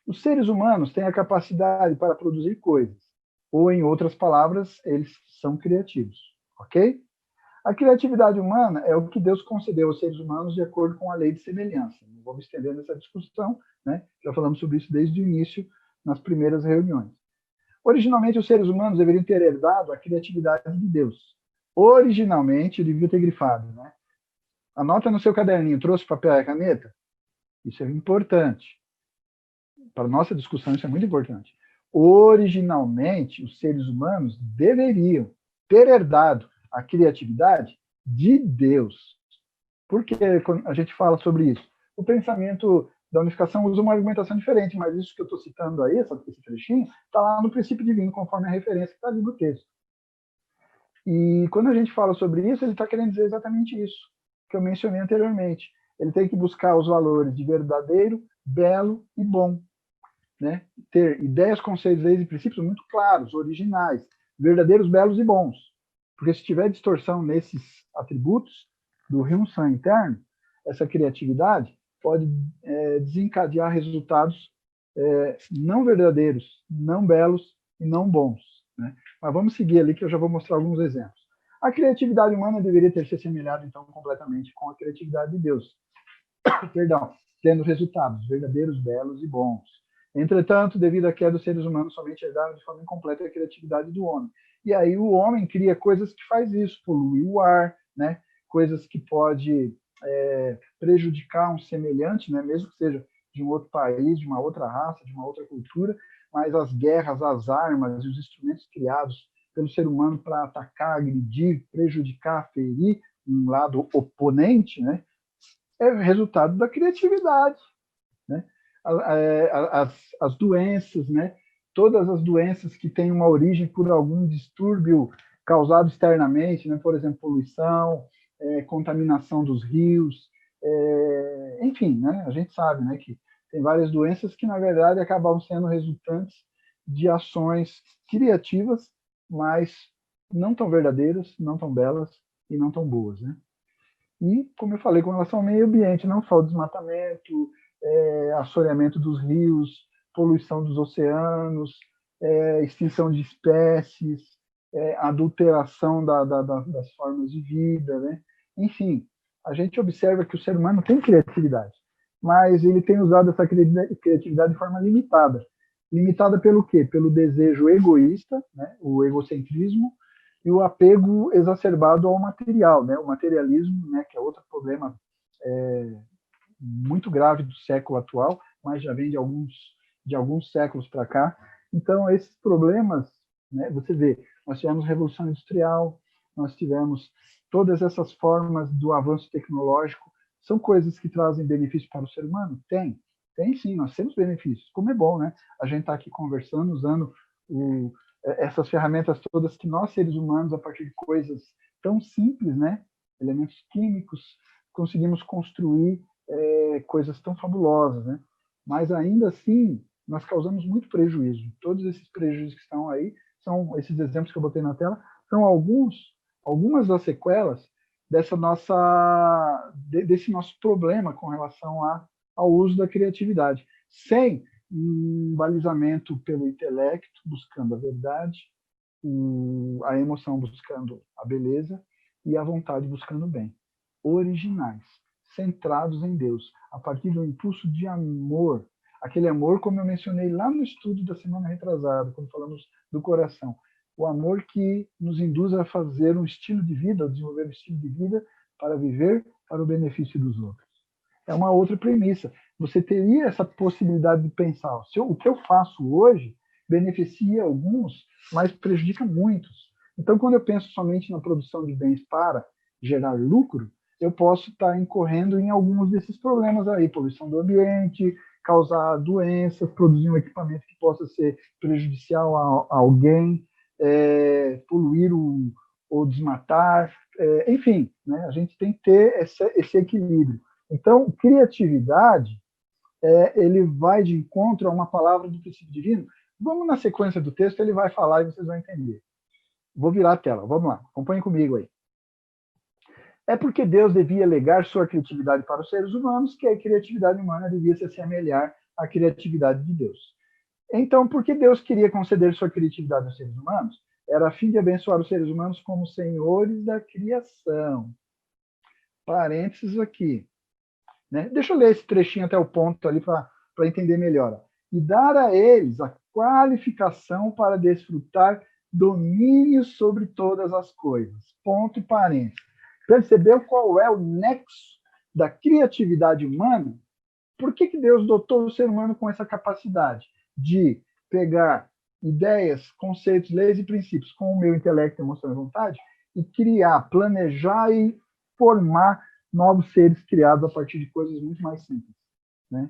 Os seres humanos têm a capacidade para produzir coisas, ou, em outras palavras, eles são criativos, ok? A criatividade humana é o que Deus concedeu aos seres humanos de acordo com a lei de semelhança. Não vou me estender nessa discussão, né? Já falamos sobre isso desde o início, nas primeiras reuniões. Originalmente, os seres humanos deveriam ter herdado a criatividade de Deus. Originalmente, eu devia ter grifado, né? Anota no seu caderninho, trouxe papel e caneta? Isso é importante. Para a nossa discussão, isso é muito importante. Originalmente, os seres humanos deveriam ter herdado a criatividade de Deus. Por que a gente fala sobre isso? O pensamento da unificação usa uma argumentação diferente, mas isso que eu estou citando aí, esse trechinho, está lá no princípio divino, conforme a referência que está ali no texto. E quando a gente fala sobre isso, ele está querendo dizer exatamente isso que eu mencionei anteriormente. Ele tem que buscar os valores de verdadeiro, belo e bom. Né? Ter ideias, conceitos, leis e princípios muito claros, originais, verdadeiros, belos e bons. Porque se tiver distorção nesses atributos do Hyun Tzu interno, essa criatividade pode desencadear resultados não verdadeiros, não belos e não bons. Né? Mas vamos seguir ali que eu já vou mostrar alguns exemplos. A criatividade humana deveria ter se assemelhado, então, completamente com a criatividade de Deus. Perdão, tendo resultados verdadeiros, belos e bons. Entretanto, devido à queda dos seres humanos, somente herdaram de forma incompleta a criatividade do homem. E aí o homem cria coisas que faz isso, polui o ar, né? Coisas que pode prejudicar um semelhante, né? Mesmo que seja de um outro país, de uma outra raça, de uma outra cultura, mas as guerras, as armas e os instrumentos criados pelo ser humano para atacar, agredir, prejudicar, ferir um lado oponente, né? É resultado da criatividade, né? As doenças, né? todas as doenças que têm uma origem por algum distúrbio causado externamente, né? Por exemplo, poluição, contaminação dos rios, enfim, né? A gente sabe, né, que tem várias doenças que, na verdade, acabam sendo resultantes de ações criativas, mas não tão verdadeiras, não tão belas e não tão boas, né? E, como eu falei, com relação ao meio ambiente, não só o desmatamento, assoreamento dos rios, poluição dos oceanos, extinção de espécies, adulteração das formas de vida, né? Enfim, a gente observa que o ser humano tem criatividade, mas ele tem usado essa criatividade de forma limitada. Limitada pelo quê? Pelo desejo egoísta, né? O egocentrismo, e o apego exacerbado ao material, né? O materialismo, né? Que é outro problema muito grave do século atual, mas já vem de alguns séculos para cá. Então, esses problemas, né? Você vê, nós tivemos Revolução Industrial, nós tivemos todas essas formas do avanço tecnológico, são coisas que trazem benefício para o ser humano? Tem sim, nós temos benefícios, como é bom, né? A gente está aqui conversando, usando essas ferramentas todas que nós, seres humanos, a partir de coisas tão simples, né? Elementos químicos, conseguimos construir coisas tão fabulosas, né? Mas ainda assim, nós causamos muito prejuízo. Todos esses prejuízos que estão aí, são esses exemplos que eu botei na tela, são algumas das sequelas desse nosso problema com relação ao uso da criatividade. Sem um balizamento pelo intelecto, buscando a verdade, a emoção buscando a beleza e a vontade buscando o bem. Originais, centrados em Deus, a partir do impulso de amor, aquele amor, como eu mencionei lá no estudo da semana retrasada, quando falamos do coração, o amor que nos induz a fazer um estilo de vida, a desenvolver um estilo de vida para viver para o benefício dos outros. É uma outra premissa. Você teria essa possibilidade de pensar, o que eu faço hoje beneficia alguns, mas prejudica muitos. Então, quando eu penso somente na produção de bens para gerar lucro, eu posso estar incorrendo em alguns desses problemas aí, poluição do ambiente, causar doenças, produzir um equipamento que possa ser prejudicial a alguém, poluir ou desmatar, enfim, né? A gente tem que ter esse equilíbrio. Então, criatividade, ele vai de encontro a uma palavra do princípio divino. Vamos na sequência do texto, ele vai falar e vocês vão entender. Vou virar a tela, vamos lá, acompanhem comigo aí. É porque Deus devia legar sua criatividade para os seres humanos que a criatividade humana devia se assemelhar à criatividade de Deus. Então, por que Deus queria conceder sua criatividade aos seres humanos? Era a fim de abençoar os seres humanos como senhores da criação. Parênteses aqui. Né? Deixa eu ler esse trechinho até o ponto ali para entender melhor. E dar a eles a qualificação para desfrutar domínio sobre todas as coisas. Ponto e parênteses. Percebeu qual é o nexo da criatividade humana? Por que Deus dotou o ser humano com essa capacidade de pegar ideias, conceitos, leis e princípios com o meu intelecto, emoção e vontade e criar, planejar e formar novos seres criados a partir de coisas muito mais simples, né?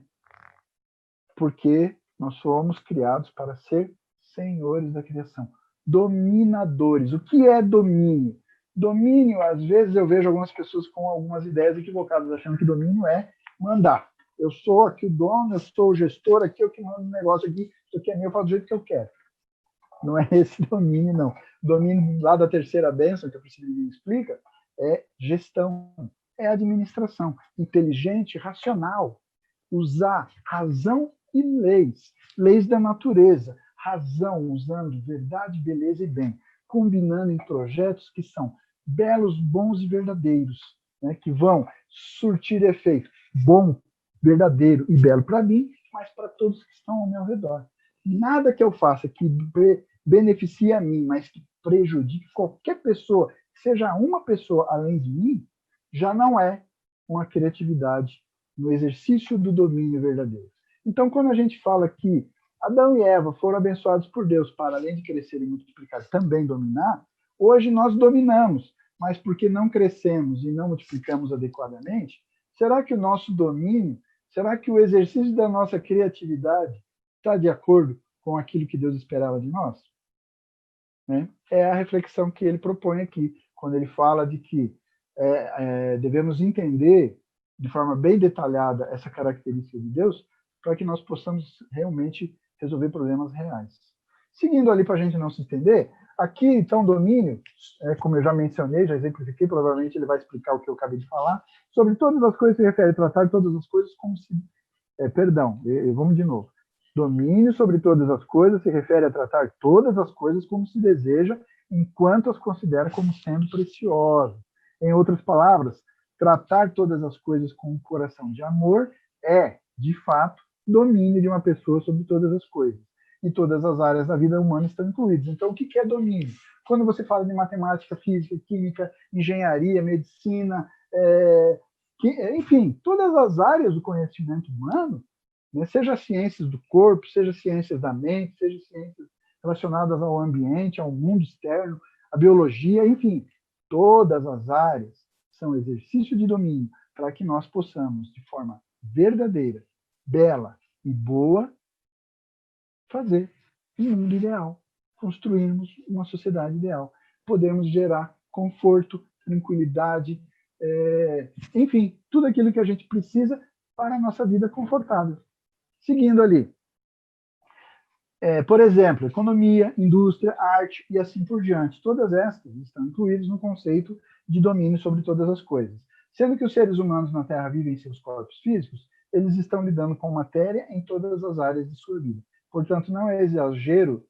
Porque nós somos criados para ser senhores da criação, dominadores. O que é domínio? Domínio, às vezes eu vejo algumas pessoas com algumas ideias equivocadas, achando que domínio é mandar. Eu sou aqui o dono, eu sou o gestor, aqui eu que mando o negócio aqui, isso aqui é meu, eu faço do jeito que eu quero. Não é esse domínio, não. Domínio lá da terceira bênção, que a Priscila explica, é gestão, é administração, inteligente, racional, usar razão e leis, leis da natureza, razão usando verdade, beleza e bem, combinando em projetos que são belos, bons e verdadeiros, né, que vão surtir efeito bom, verdadeiro e belo para mim, mas para todos que estão ao meu redor. Nada que eu faça que beneficie a mim, mas que prejudique qualquer pessoa, seja uma pessoa além de mim, já não é uma criatividade no exercício do domínio verdadeiro. Então, quando a gente fala que Adão e Eva foram abençoados por Deus para, além de crescer e multiplicar, também dominar, hoje nós dominamos, mas porque não crescemos e não multiplicamos adequadamente, será que o nosso domínio, será que o exercício da nossa criatividade está de acordo com aquilo que Deus esperava de nós? Né? É a reflexão que ele propõe aqui, quando ele fala de que devemos entender de forma bem detalhada essa característica de Deus, para que nós possamos realmente resolver problemas reais. Seguindo ali para a gente não se entender, aqui, então, domínio, como eu já mencionei, já exemplifiquei, provavelmente ele vai explicar o que eu acabei de falar, sobre todas as coisas se refere a tratar todas as coisas como se... vamos de novo. Domínio sobre todas as coisas se refere a tratar todas as coisas como se deseja, enquanto as considera como sendo preciosas. Em outras palavras, tratar todas as coisas com um coração de amor é, de fato, domínio de uma pessoa sobre todas as coisas. E todas as áreas da vida humana estão incluídas. Então, o que é domínio? Quando você fala de matemática, física, química, engenharia, medicina, enfim, todas as áreas do conhecimento humano, né, seja ciências do corpo, seja ciências da mente, seja ciências relacionadas ao ambiente, ao mundo externo, à biologia, enfim, todas as áreas são exercício de domínio para que nós possamos, de forma verdadeira, bela e boa, fazer um mundo ideal, construirmos uma sociedade ideal, podemos gerar conforto, tranquilidade, enfim, tudo aquilo que a gente precisa para a nossa vida confortável. Seguindo ali, por exemplo, economia, indústria, arte e assim por diante. Todas estas estão incluídas no conceito de domínio sobre todas as coisas. Sendo que os seres humanos na Terra vivem em seus corpos físicos, eles estão lidando com matéria em todas as áreas de sua vida. Portanto, não é exagero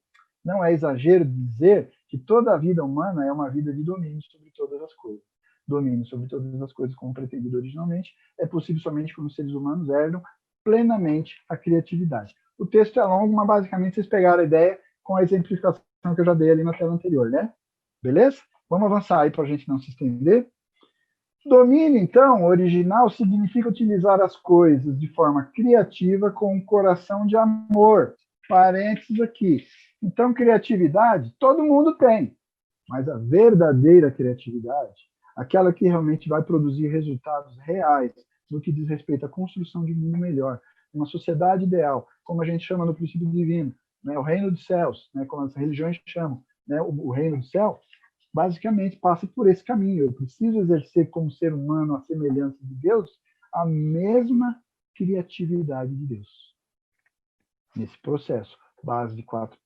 dizer que toda a vida humana é uma vida de domínio sobre todas as coisas. Domínio sobre todas as coisas, como pretendido originalmente, é possível somente quando os seres humanos herdam plenamente a criatividade. O texto é longo, mas basicamente vocês pegaram a ideia com a exemplificação que eu já dei ali na tela anterior, né? Beleza? Vamos avançar aí para a gente não se estender. Domínio, então, original, significa utilizar as coisas de forma criativa com um coração de amor. Parênteses aqui. Então, criatividade, todo mundo tem. Mas a verdadeira criatividade, aquela que realmente vai produzir resultados reais no que diz respeito à construção de um mundo melhor, uma sociedade ideal, como a gente chama no princípio divino, né, o reino dos céus, né, como as religiões chamam, né, o reino do céu, basicamente passa por esse caminho. Eu preciso exercer como ser humano a semelhança de Deus, a mesma criatividade de Deus. Nesse processo, base de quatro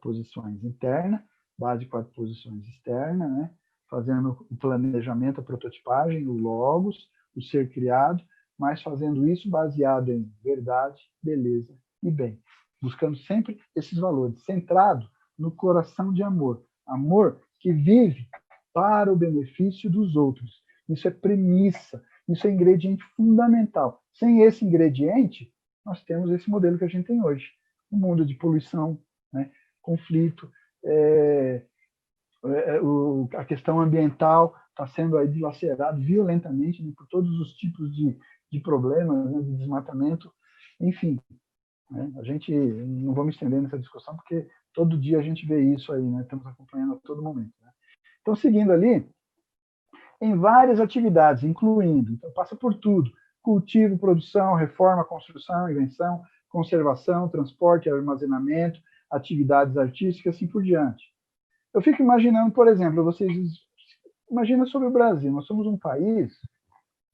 posições interna, base de 4 posições externa, né, fazendo o planejamento, a prototipagem, o logos, o ser criado, mas fazendo isso baseado em verdade, beleza e bem. Buscando sempre esses valores, centrado no coração de amor. Amor que vive para o benefício dos outros. Isso é premissa, isso é ingrediente fundamental. Sem esse ingrediente, nós temos esse modelo que a gente tem hoje. Um mundo de poluição, né, conflito, a questão ambiental está sendo aí dilacerada violentamente, né, por todos os tipos de problemas, né, de desmatamento, enfim. Né, a gente não vamos estender nessa discussão, porque todo dia a gente vê isso aí, né, estamos acompanhando a todo momento. Né. Então, seguindo ali, em várias atividades, incluindo, então passa por tudo, cultivo, produção, reforma, construção, invenção, conservação, transporte, armazenamento, atividades artísticas, assim por diante. Eu fico imaginando, por exemplo, vocês imaginam sobre o Brasil, nós somos um país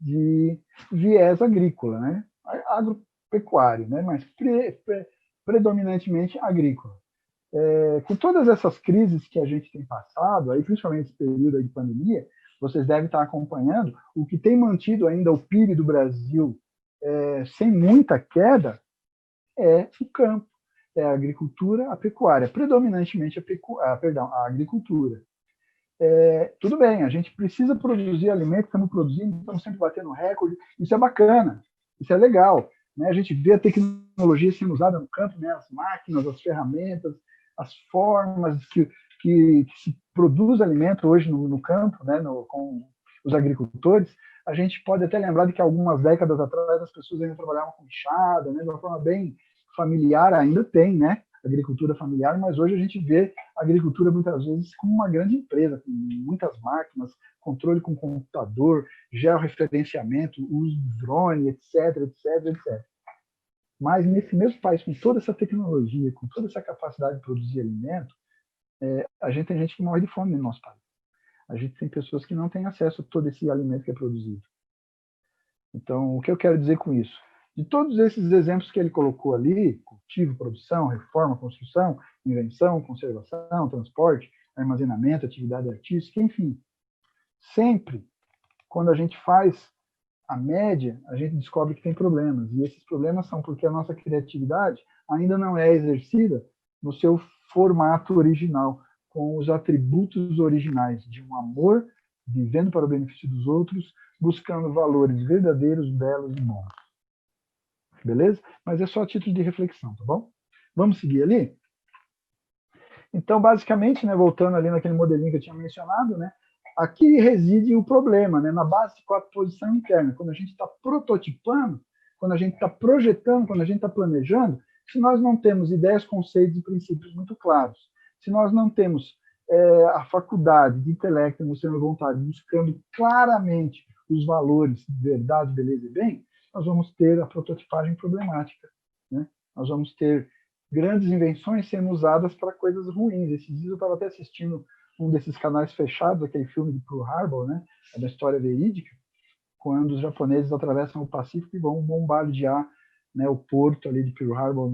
de viés agrícola, né? Agropecuário, né? Mas predominantemente agrícola. Com todas essas crises que a gente tem passado, aí, principalmente esse período aí de pandemia, vocês devem estar acompanhando, o que tem mantido ainda o PIB do Brasil sem muita queda é o campo, é a agricultura, a pecuária, predominantemente a agricultura. Tudo bem, a gente precisa produzir alimento, estamos produzindo, estamos sempre batendo recorde, isso é bacana, isso é legal. Né? A gente vê a tecnologia sendo usada no campo, né? As máquinas, as ferramentas, as formas que se produz alimento hoje no campo, né? Com os agricultores. A gente pode até lembrar de que algumas décadas atrás as pessoas ainda trabalhavam com enxada, né? De uma forma bem familiar, ainda tem, né? Agricultura familiar, mas hoje a gente vê a agricultura muitas vezes como uma grande empresa, com muitas máquinas, controle com computador, georreferenciamento, uso de drone, etc, etc, etc. Mas nesse mesmo país, com toda essa tecnologia, com toda essa capacidade de produzir alimento, a gente tem gente que morre de fome no nosso país. A gente tem pessoas que não têm acesso a todo esse alimento que é produzido. Então, o que eu quero dizer com isso? De todos esses exemplos que ele colocou ali, cultivo, produção, reforma, construção, invenção, conservação, transporte, armazenamento, atividade artística, enfim, sempre, quando a gente faz a média, a gente descobre que tem problemas. E esses problemas são porque a nossa criatividade ainda não é exercida no seu formato original, com os atributos originais de um amor, vivendo para o benefício dos outros, buscando valores verdadeiros, belos e bons. Beleza? Mas é só a título de reflexão, tá bom? Vamos seguir ali? Então, basicamente, né, voltando ali naquele modelinho que eu tinha mencionado, né, aqui reside o problema, né, na base de posição interna. Quando a gente está prototipando, quando a gente está projetando, quando a gente está planejando, se nós não temos ideias, conceitos e princípios muito claros, se nós não temos a faculdade de intelecto, emoção e vontade buscando claramente os valores de verdade, beleza e bem, nós vamos ter a prototipagem problemática, né? Nós vamos ter grandes invenções sendo usadas para coisas ruins. Esses dias eu estava até assistindo um desses canais fechados, aquele filme de Pearl Harbor, né? É da história verídica, quando os japoneses atravessam o Pacífico e vão bombardear, né, o porto ali de Pearl Harbor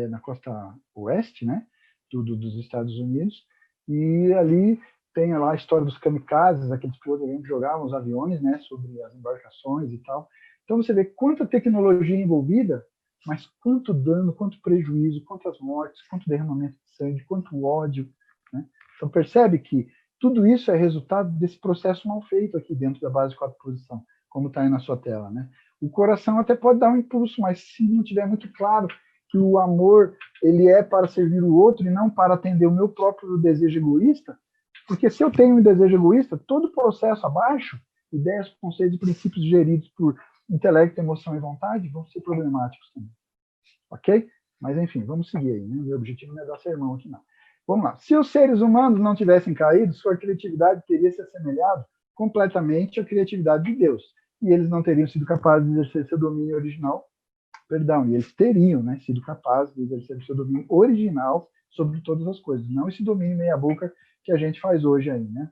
na costa oeste, né, dos Estados Unidos, e ali tem lá a história dos kamikazes, aqueles pilotos que jogavam os aviões, né, sobre as embarcações e tal. Então você vê quanta tecnologia envolvida, mas quanto dano, quanto prejuízo, quantas mortes, quanto derramamento de sangue, quanto ódio, né? Então percebe que tudo isso é resultado desse processo mal feito aqui dentro da base de 4 posição, como está aí na sua tela, né? O coração até pode dar um impulso, mas se não tiver muito claro que o amor ele é para servir o outro e não para atender o meu próprio desejo egoísta, porque se eu tenho um desejo egoísta, todo o processo abaixo, ideias, conceitos e princípios geridos por intelecto, emoção e vontade, vão ser problemáticos também. Ok? Mas, enfim, vamos seguir aí. Né? Meu objetivo não é dar sermão aqui, não. Vamos lá. Se os seres humanos não tivessem caído, sua criatividade teria se assemelhado completamente à criatividade de Deus. E eles não teriam sido capazes de exercer seu domínio original, e eles teriam, né, sido capazes de exercer o seu domínio original sobre todas as coisas, não esse domínio meia-boca que a gente faz hoje aí, né?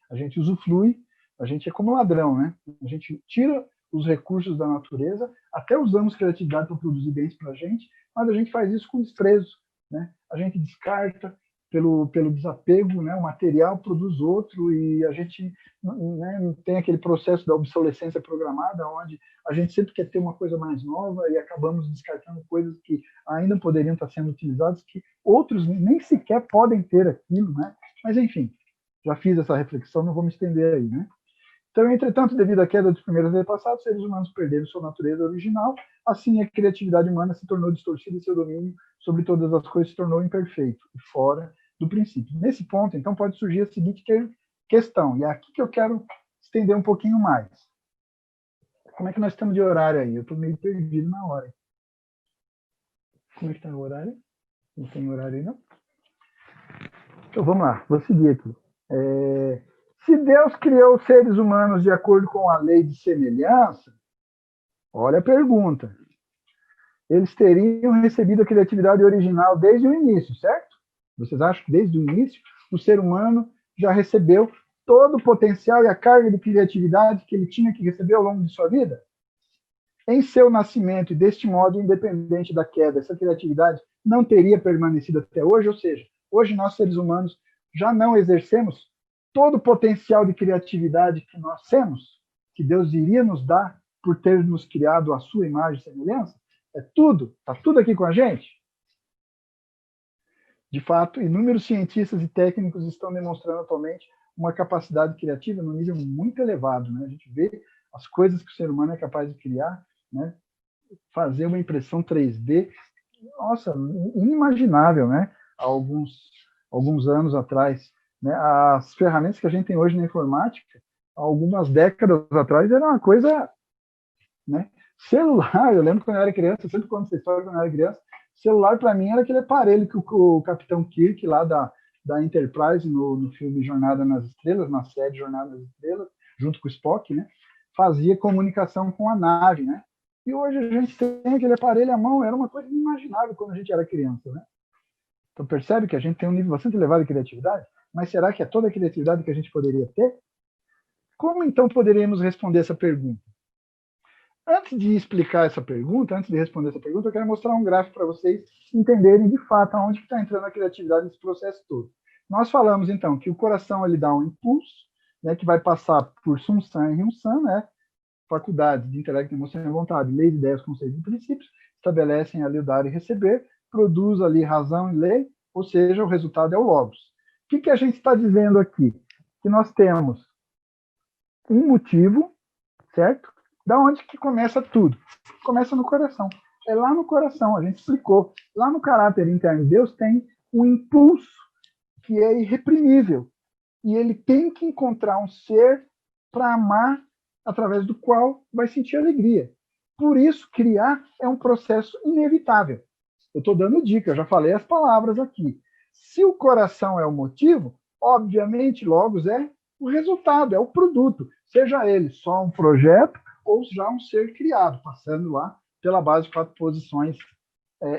A gente usufrui, a gente é como ladrão, né? A gente tira os recursos da natureza, até usamos criatividade para produzir bens para a gente, mas a gente faz isso com desprezo, né? A gente descarta pelo desapego, né? O material produz outro e a gente, né, tem aquele processo da obsolescência programada, onde a gente sempre quer ter uma coisa mais nova e acabamos descartando coisas que ainda poderiam estar sendo utilizadas, que outros nem sequer podem ter aquilo, né? Mas, enfim, já fiz essa reflexão, não vou me estender aí, né? Então, entretanto, devido à queda dos primeiros antepassados, os seres humanos perderam sua natureza original, assim a criatividade humana se tornou distorcida e seu domínio sobre todas as coisas se tornou imperfeito e fora do princípio. Nesse ponto, então, pode surgir a seguinte questão, e é aqui que eu quero estender um pouquinho mais. Como é que nós estamos de horário aí? Eu estou meio perdido na hora. Como é que está o horário? Não tem horário aí, não? Então, vamos lá, vou seguir aqui. Se Deus criou os seres humanos de acordo com a lei de semelhança, olha a pergunta. Eles teriam recebido a criatividade original desde o início, certo? Vocês acham que desde o início o ser humano já recebeu todo o potencial e a carga de criatividade que ele tinha que receber ao longo de sua vida? Em seu nascimento e deste modo, independente da queda, essa criatividade não teria permanecido até hoje, ou seja, hoje nós seres humanos já não exercemos todo o potencial de criatividade que nós temos, que Deus iria nos dar por ter nos criado à sua imagem e semelhança? É tudo, está tudo aqui com a gente? De fato, inúmeros cientistas e técnicos estão demonstrando atualmente uma capacidade criativa num nível muito elevado, né? A gente vê as coisas que o ser humano é capaz de criar, né? Fazer uma impressão 3D, nossa, inimaginável, né? Há alguns anos atrás, né? As ferramentas que a gente tem hoje na informática, há algumas décadas atrás, era uma coisa, né? Celular, eu lembro quando eu era criança, eu sempre conto essa história quando eu era criança, celular para mim era aquele aparelho que o Capitão Kirk lá da Enterprise no filme Jornada nas Estrelas, na série Jornada nas Estrelas, junto com o Spock, né? Fazia comunicação com a nave, né? E hoje a gente tem aquele aparelho à mão, era uma coisa inimaginável quando a gente era criança, né? Então percebe que a gente tem um nível bastante elevado de criatividade, mas será que é toda a criatividade que a gente poderia ter? Como então poderíamos responder essa pergunta? Antes de explicar essa pergunta, antes de responder essa pergunta, eu quero mostrar um gráfico para vocês entenderem de fato aonde está entrando a criatividade nesse processo todo. Nós falamos então que o coração ele dá um impulso, né, que vai passar por Sun San e Hyun San, né, faculdades de intelecto, emoção e vontade, lei de ideias, conceitos e princípios, estabelecem ali o dar e receber, produz ali razão e lei, ou seja, o resultado é o logos. O que a gente está dizendo aqui? Que nós temos um motivo, certo? Da onde que começa tudo? Começa no coração. É lá no coração, a gente explicou. Lá no caráter interno de Deus tem um impulso que é irreprimível. E ele tem que encontrar um ser para amar, através do qual vai sentir alegria. Por isso, criar é um processo inevitável. Eu estou dando dica, eu já falei as palavras aqui. Se o coração é o motivo, obviamente, logos é o resultado, é o produto. Seja ele só um projeto ou já um ser criado, passando lá pela base de 4 posições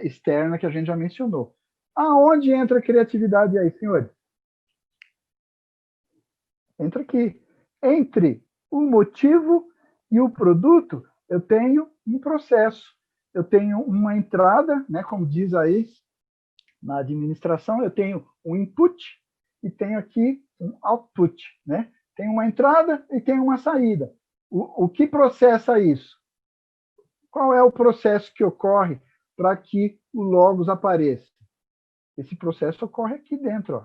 externas que a gente já mencionou. Aonde entra a criatividade aí, senhores? Entra aqui. Entre o motivo e o produto, eu tenho um processo. Eu tenho uma entrada, né, como diz aí na administração, eu tenho um input e tenho aqui um output. Né? Tem uma entrada e tem uma saída. O que processa isso? Qual é o processo que ocorre para que o logos apareça? Esse processo ocorre aqui dentro, ó,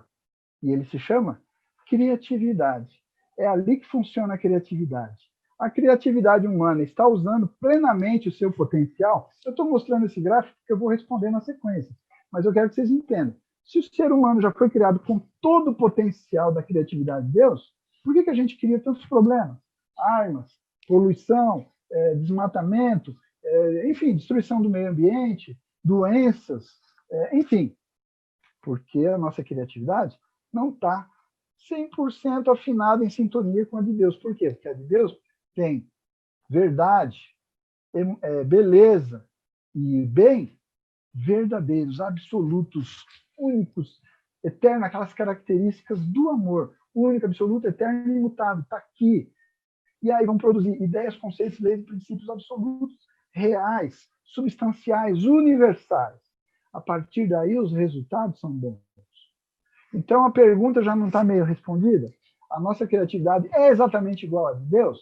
e ele se chama criatividade. É ali que funciona a criatividade. A criatividade humana está usando plenamente o seu potencial? Eu estou mostrando esse gráfico que eu vou responder na sequência, mas eu quero que vocês entendam. Se o ser humano já foi criado com todo o potencial da criatividade de Deus, por que a gente cria tantos problemas? Armas, poluição, desmatamento, enfim, destruição do meio ambiente, doenças, enfim, porque a nossa criatividade não está 100% afinada em sintonia com a de Deus. Por quê? Porque a de Deus tem verdade, beleza e bem verdadeiros, absolutos, únicos, eternos, aquelas características do amor, único, absoluto, eterno e imutável, está aqui. E aí vão produzir ideias, conceitos, leis e princípios absolutos, reais, substanciais, universais. A partir daí, os resultados são bons. Então, a pergunta já não está meio respondida? A nossa criatividade é exatamente igual à de Deus?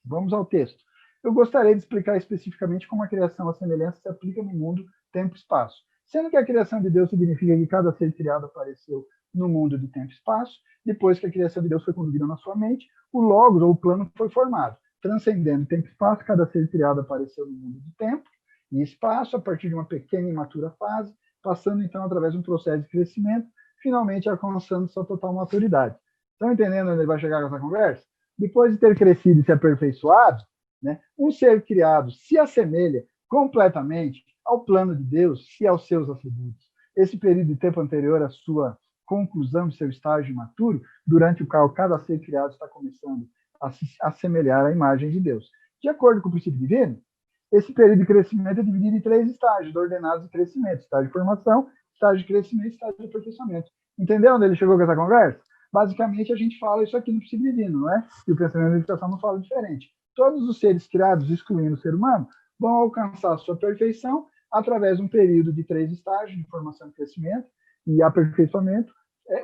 Vamos ao texto. Eu gostaria de explicar especificamente como a criação, a semelhança, se aplica no mundo, tempo e espaço. Sendo que a criação de Deus significa que cada ser criado apareceu no mundo de tempo e espaço, depois que a criação de Deus foi conduzida na sua mente, o logos, ou o plano, foi formado. Transcendendo tempo e espaço, cada ser criado apareceu no mundo de tempo e espaço, a partir de uma pequena e imatura fase, passando então através de um processo de crescimento, finalmente alcançando sua total maturidade. Estão entendendo onde ele vai chegar com essa conversa? Depois de ter crescido e se aperfeiçoado, né, um ser criado se assemelha completamente ao plano de Deus e aos seus atributos. Esse período de tempo anterior à sua conclusão de seu estágio maturo, durante o qual cada ser criado está começando a se assemelhar à imagem de Deus. De acordo com o princípio divino, esse período de crescimento é dividido em 3 estágios ordenados de crescimento: estágio de formação, estágio de crescimento e estágio de aperfeiçoamento. Entendeu onde ele chegou com essa conversa? Basicamente, a gente fala isso aqui no princípio divino, não é? E o pensamento da meditação não fala diferente. Todos os seres criados, excluindo o ser humano, vão alcançar a sua perfeição através de um período de 3 estágios de formação e crescimento e aperfeiçoamento,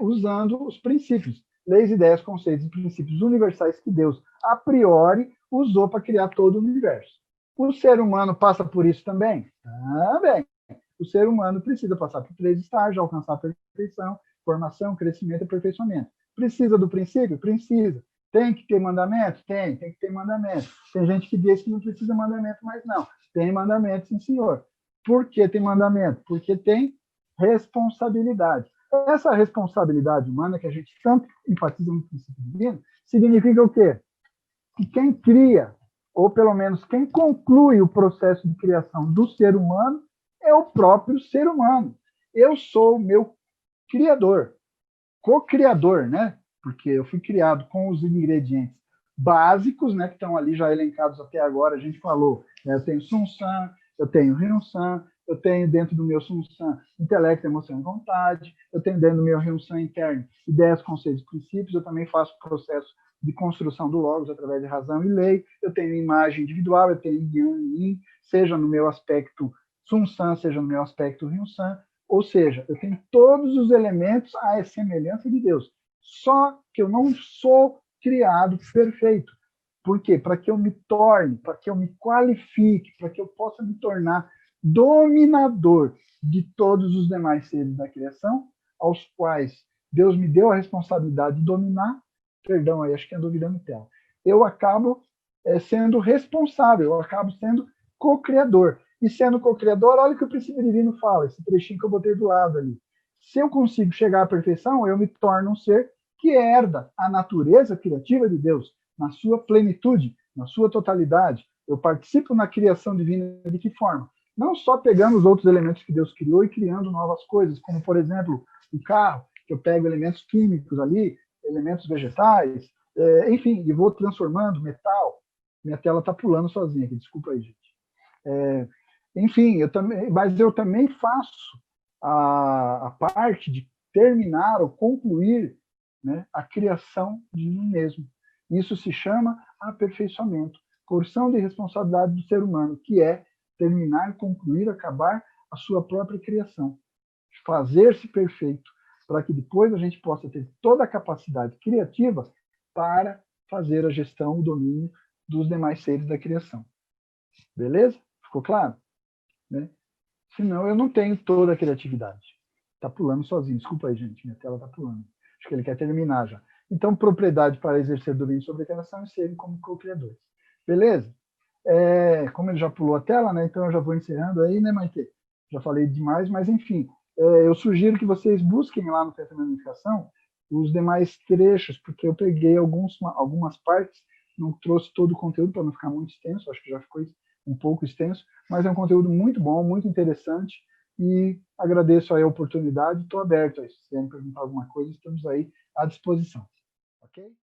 usando os princípios, leis, ideias, conceitos e princípios universais que Deus, a priori, usou para criar todo o universo. O ser humano passa por isso também? Também. O ser humano precisa passar por 3 estágios, alcançar a perfeição, formação, crescimento e aperfeiçoamento. Precisa do princípio? Precisa. Tem que ter mandamento? Tem que ter mandamento. Tem gente que diz que não precisa mandamento, mas não. Tem mandamento, sim, senhor. Por que tem mandamento? Porque tem responsabilidade. Essa responsabilidade humana que a gente tanto enfatiza no princípio divino, significa o quê? Que quem cria, ou pelo menos quem conclui o processo de criação do ser humano, é o próprio ser humano. Eu sou o meu criador, co-criador, né? Porque eu fui criado com os ingredientes básicos, né, que estão ali já elencados até agora. A gente falou, né, eu tenho Sun, eu tenho Ryun-san, eu tenho dentro do meu Sun intelecto, emoção e vontade, eu tenho dentro do meu Ryun-san interno ideias, conceitos, princípios, eu também faço processo de construção do Logos através de razão e lei, eu tenho imagem individual, eu tenho Yang e Yin, seja no meu aspecto Sun-san, seja no meu aspecto Ryun-san, ou seja, eu tenho todos os elementos à semelhança de Deus, só que eu não sou criado perfeito. Por quê? Para que eu me torne, para que eu me qualifique, para que eu possa me tornar dominador de todos os demais seres da criação, aos quais Deus me deu a responsabilidade de dominar. Perdão, aí acho que ando virando tela. Eu acabo sendo responsável, eu acabo sendo co-criador. E sendo co-criador, olha o que o princípio divino fala, esse trechinho que eu botei do lado ali. Se eu consigo chegar à perfeição, eu me torno um ser que herda a natureza criativa de Deus, na sua plenitude, na sua totalidade. Eu participo na criação divina de que forma? Não só pegando os outros elementos que Deus criou e criando novas coisas, como, por exemplo, o carro, que eu pego elementos químicos ali, elementos vegetais, enfim, e vou transformando metal. Minha tela está pulando sozinha aqui, desculpa aí, gente. Enfim, mas eu também faço a parte de terminar ou concluir, né, a criação de mim mesmo. Isso se chama aperfeiçoamento, porção de responsabilidade do ser humano, que é terminar, concluir, acabar a sua própria criação, fazer-se perfeito, para que depois a gente possa ter toda a capacidade criativa para fazer a gestão, o domínio dos demais seres da criação. Beleza? Ficou claro? Né? Senão eu não tenho toda a criatividade. Está pulando sozinho. Desculpa aí, gente. Minha tela está pulando. Acho que ele quer terminar já. Então, propriedade para exercer domínio sobre a criação e serem como co-criadores. Beleza? Como ele já pulou a tela, né? Então eu já vou encerrando aí, né, Maite? Já falei demais, mas enfim. Eu sugiro que vocês busquem lá no Pensamento da Unificação os demais trechos, porque eu peguei algumas partes, não trouxe todo o conteúdo para não ficar muito extenso, acho que já ficou um pouco extenso, mas é um conteúdo muito bom, muito interessante, e agradeço aí a oportunidade, estou aberto aí, se quiserem perguntar alguma coisa, estamos aí à disposição, ok?